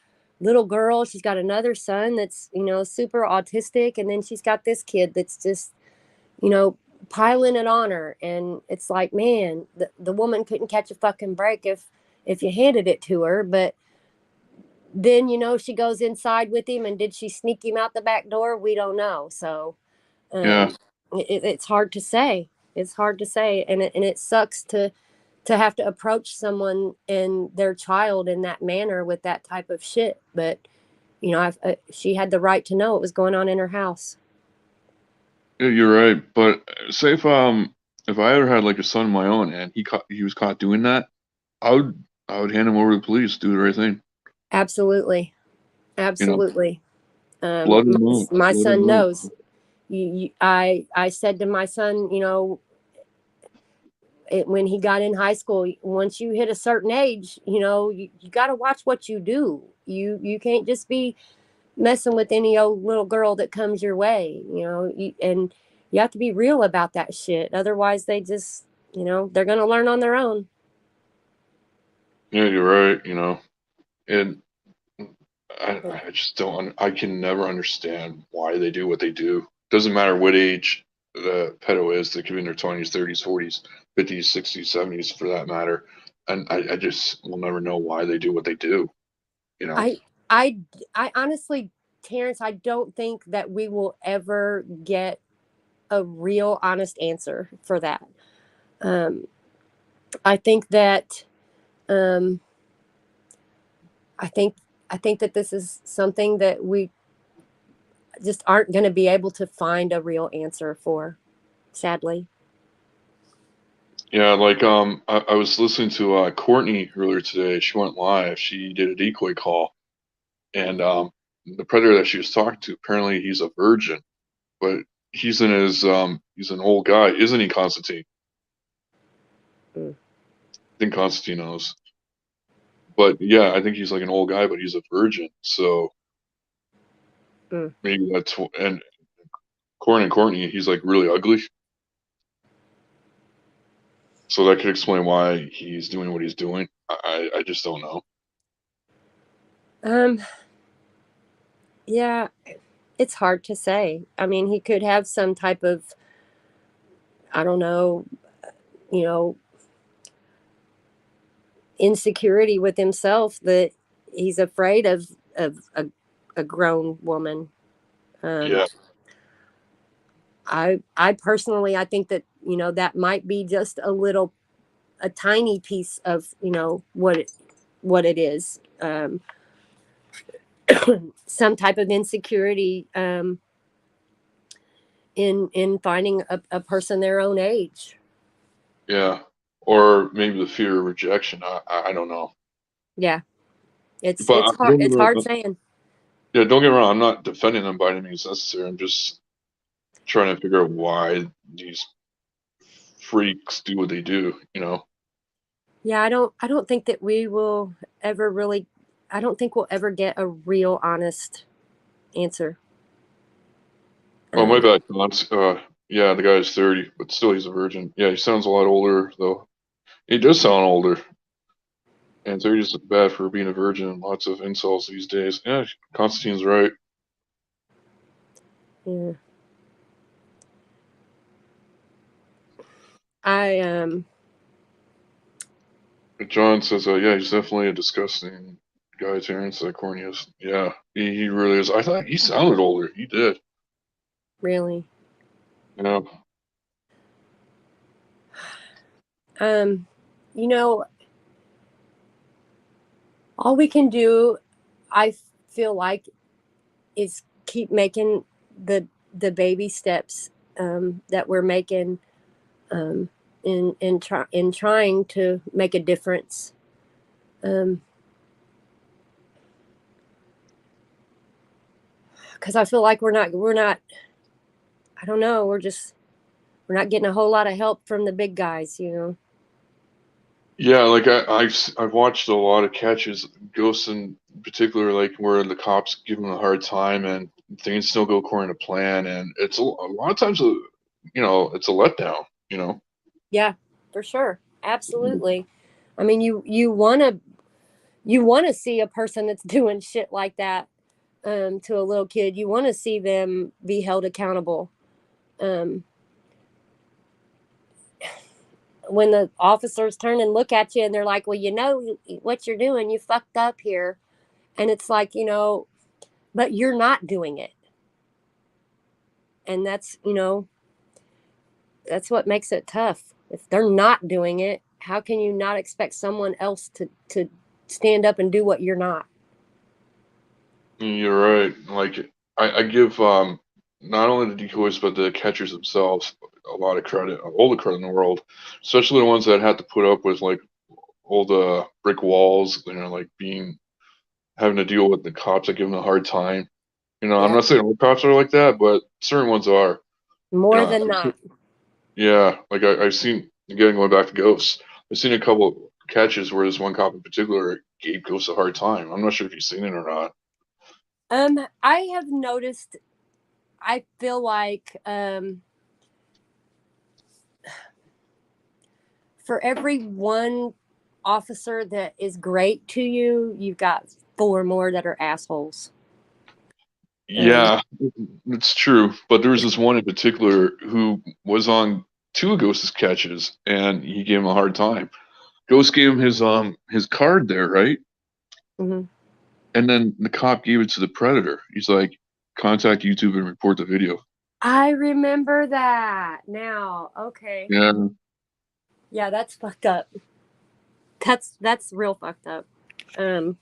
girl. She's got another son that's, you know, super autistic, and then she's got this kid that's just, you know, piling it on her. And it's like, man, the woman couldn't catch a fucking break if you handed it to her. But then, you know, she goes inside with him, and did she sneak him out the back door? We don't know. So Yeah, um, it's hard to say. It's hard to say, and it sucks to have to approach someone and their child in that manner with that type of shit. But you know, she had the right to know what was going on in her house. yeah, you're right. But say if I ever had like a son of my own and he was caught doing that, I would hand him over to the police, do the right thing. Absolutely, You know, absolutely. blood and move, My blood and son move. knows. I said to my son, you know, when he got in high school, once you hit a certain age, you got to watch what you do. You can't just be messing with any old little girl that comes your way, and you have to be real about that shit. Otherwise, they just, they're going to learn on their own. Yeah, you're right. And I just don't. I can never understand why they do what they do. Doesn't matter what age the pedo is. They could be in their 20s, 30s, 40s, 50s, 60s, 70s, for that matter. And I just will never know why they do what they do. You know. I, I, I honestly, Terrence, I don't think that we will ever get a real honest answer for that. Um, I think that, um, I think, I think that this is something that we just aren't going to be able to find a real answer for, sadly. Yeah, like I was listening to Courtney earlier today. She went live. She did a decoy call, and the predator that she was talking to, apparently he's a virgin, but he's an old guy, isn't he, Constantine? Mm. I think Constantine knows. But yeah, I think he's like an old guy, but he's a virgin. So Mm. maybe and Courtney, he's like really ugly. So that could explain why he's doing what he's doing. I just don't know. Um, yeah, it's hard to say. I mean, he could have some type of, I don't know, you know, insecurity with himself that he's afraid of a grown woman. Um, Yeah, I personally, I think that, that might be just a tiny piece of, what it is. Some type of insecurity, in finding a person their own age. yeah. Or maybe the fear of rejection. I don't know. Yeah, it's But it's hard. don't get It's me hard wrong. saying. Yeah, don't get me wrong. I'm not defending them by any means necessary. I'm just trying to figure out why these freaks do what they do. Yeah, I don't think that we will ever really. I don't think we'll ever get a real honest answer. Oh, my Um, bad, Cons. Yeah, the guy's 30, but still he's a virgin. Yeah, he sounds a lot older though. He does sound older. And 30 is bad for being a virgin. Lots of insults these days. Yeah, Constantine's right. yeah, I John says, yeah, he's definitely a disgusting guy, Terrence, Cornelius. Yeah, he really is. I thought he sounded older. He did. really. Yeah. Um, you know, all we can do, I feel like, is keep making the baby steps, that we're making, in trying to make a difference. Um, because I feel like we're not. I don't know. We're not getting a whole lot of help from the big guys. Yeah, like I've watched a lot of catches, ghosts in particular, like where the cops give them a hard time and things still go according to plan, and it's a lot of times, it's a letdown. Yeah, for sure, absolutely. I mean, you want to see a person that's doing shit like that, to a little kid. You want to see them be held accountable. Um, when the officers turn and look at you and they're like, "Well, what you're doing. You fucked up here," and it's like, but you're not doing it, and that's what makes it tough. If they're not doing it, how can you not expect someone else to stand up and do what you're not? You're right. Like I give not only the decoys but the catchers themselves a lot of credit, all the credit in the world, especially the ones that had to put up with like all the brick walls, like being having to deal with the cops that give them a hard time. I'm Yeah, not saying all cops are like that, but certain ones are. more I'm than sure- not. yeah, like I've seen. again, going back to ghosts, I've seen a couple catches where this one cop in particular gave ghosts a hard time. I'm not sure if you've seen it or not. I have noticed. I feel like for every one officer that is great to you, you've got four more that are assholes. Yeah, it's true. But there was this one in particular who was on two of Ghost's catches, and he gave him a hard time. Ghost gave him his card there, right? Mm-hmm. And then the cop gave it to the predator. He's like, contact YouTube and report the video. I remember that now. Okay. Yeah, Yeah, that's fucked up. That's real fucked up. Um,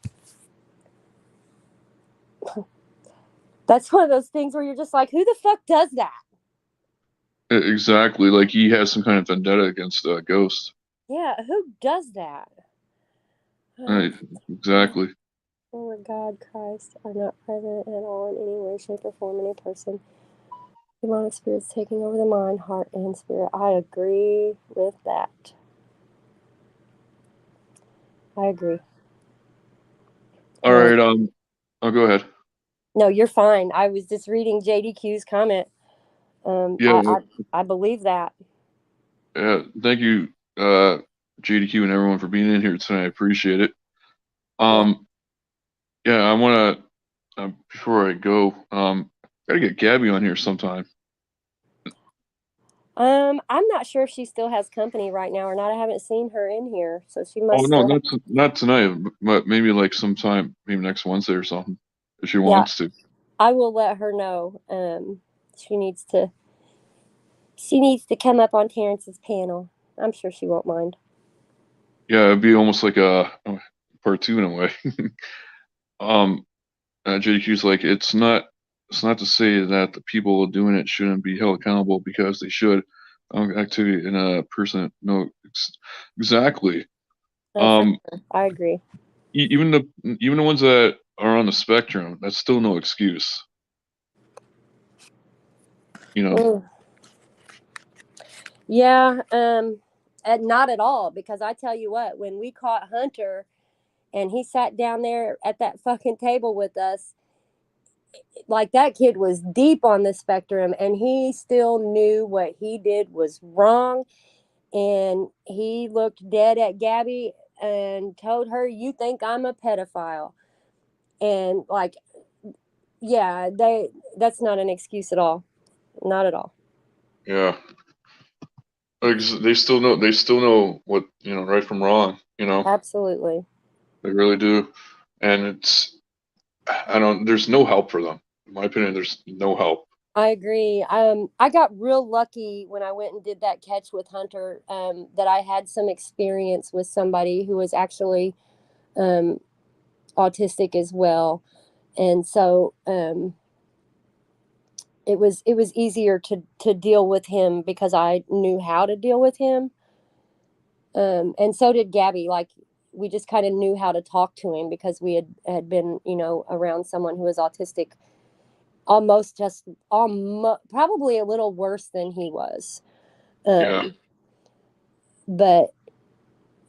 that's one of those things where you're just like, who the fuck does that? exactly. Like he has some kind of vendetta against Ghost. Yeah, who does that? Right, exactly. Oh my God, Christ are not present at all in any way, shape, or form. Any person, demonic spirits taking over the mind, heart, and spirit. I agree with that. I agree. All right. I'll go ahead. No, you're fine. I was just reading JDQ's comment. Um, Yeah, I, I, I believe that. yeah. Thank you, JDQ and everyone for being in here tonight. I appreciate it. Yeah. Yeah, I want to before I go, gotta get Gabby on here sometime. I'm not sure if she still has company right now or not. I haven't seen her in here, so she Oh must no, still have. not tonight, but maybe like sometime, maybe next Wednesday or something, if she Yeah, wants to. I will let her know. She needs to. She needs to come up on Terrence's panel. I'm sure she won't mind. Yeah, it'd be almost like a part two in a way. um, JQ's like, it's not to say that the people doing it shouldn't be held accountable because they should. Activity in a person, no, exactly. For Um, sure. I agree. even the ones that are on the spectrum, that's still no excuse. You know. Mm. Yeah, not at all. Because I tell you what, when we caught Hunter and he sat down there at that fucking table with us, like that kid was deep on the spectrum and he still knew what he did was wrong. And he looked dead at Gabby and told her, "You think I'm a pedophile?" And like, yeah, that's not an excuse at all. Not at all. Yeah. They still know. They still know what right from wrong. Absolutely. They really do. And I don't. There's no help for them. In my opinion, there's no help. I agree. I got real lucky when I went and did that catch with Hunter, that I had some experience with somebody who was actually um, autistic as well, and so it was easier to deal with him because I knew how to deal with him, and so did Gabby. Like we just kind of knew how to talk to him because we had been around someone who was autistic, almost just probably a little worse than he was. Yeah. Um, but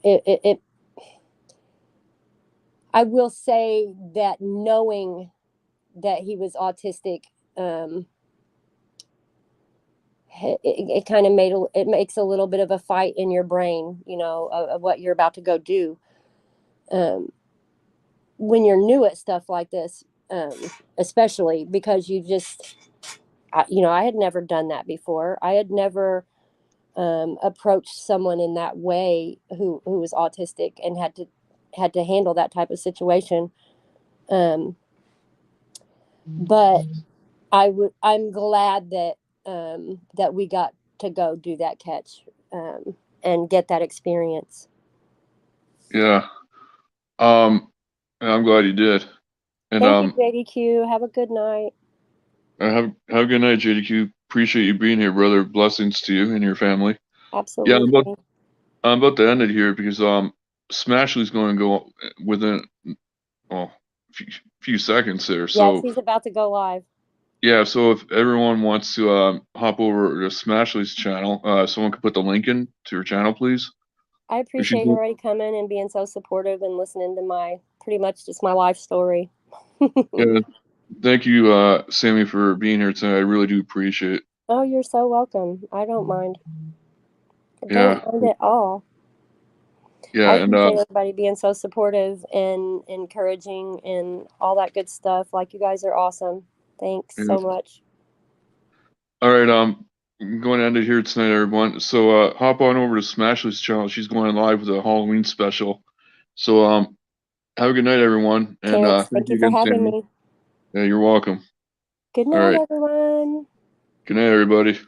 it I will say that knowing that he was autistic, it kind of it makes a little bit of a fight in your brain, of what you're about to go do. Um, when you're new at stuff like this, especially because I had never done that before. I had never approached someone in that way who was autistic and had to handle that type of situation. But I'm glad that we got to go do that catch, and get that experience. Yeah. Um, and I'm glad you did. And Thank you, JDQ. Have a good night. have a good night, JDQ. Appreciate you being here, brother. Blessings to you and your family. Yeah, Absolutely. I'm about to end it here because Smashley's going to go within a few seconds there. Yes, So he's about to go live. Yeah, so if everyone wants to hop over to Smashley's channel, someone could put the link in to her channel, please. I Or she's appreciate everybody coming and being so supportive and listening to my pretty much just my life story. yeah, thank you, Sammie, for being here tonight. I really do appreciate it. Oh, you're so welcome. I don't mind. I Yeah, don't mind at all. I yeah, and appreciate everybody being so supportive and encouraging and all that good stuff. Like, you guys are awesome. Thanks yeah. so much. All right, I'm going to end it here tonight, everyone. So hop on over to Smashley's channel. She's going live with a Halloween special. So have a good night, everyone, and Terrence, thank thank you you for again, having Sammie. me. Yeah, you're welcome. Good All night, right, everyone. good night, everybody.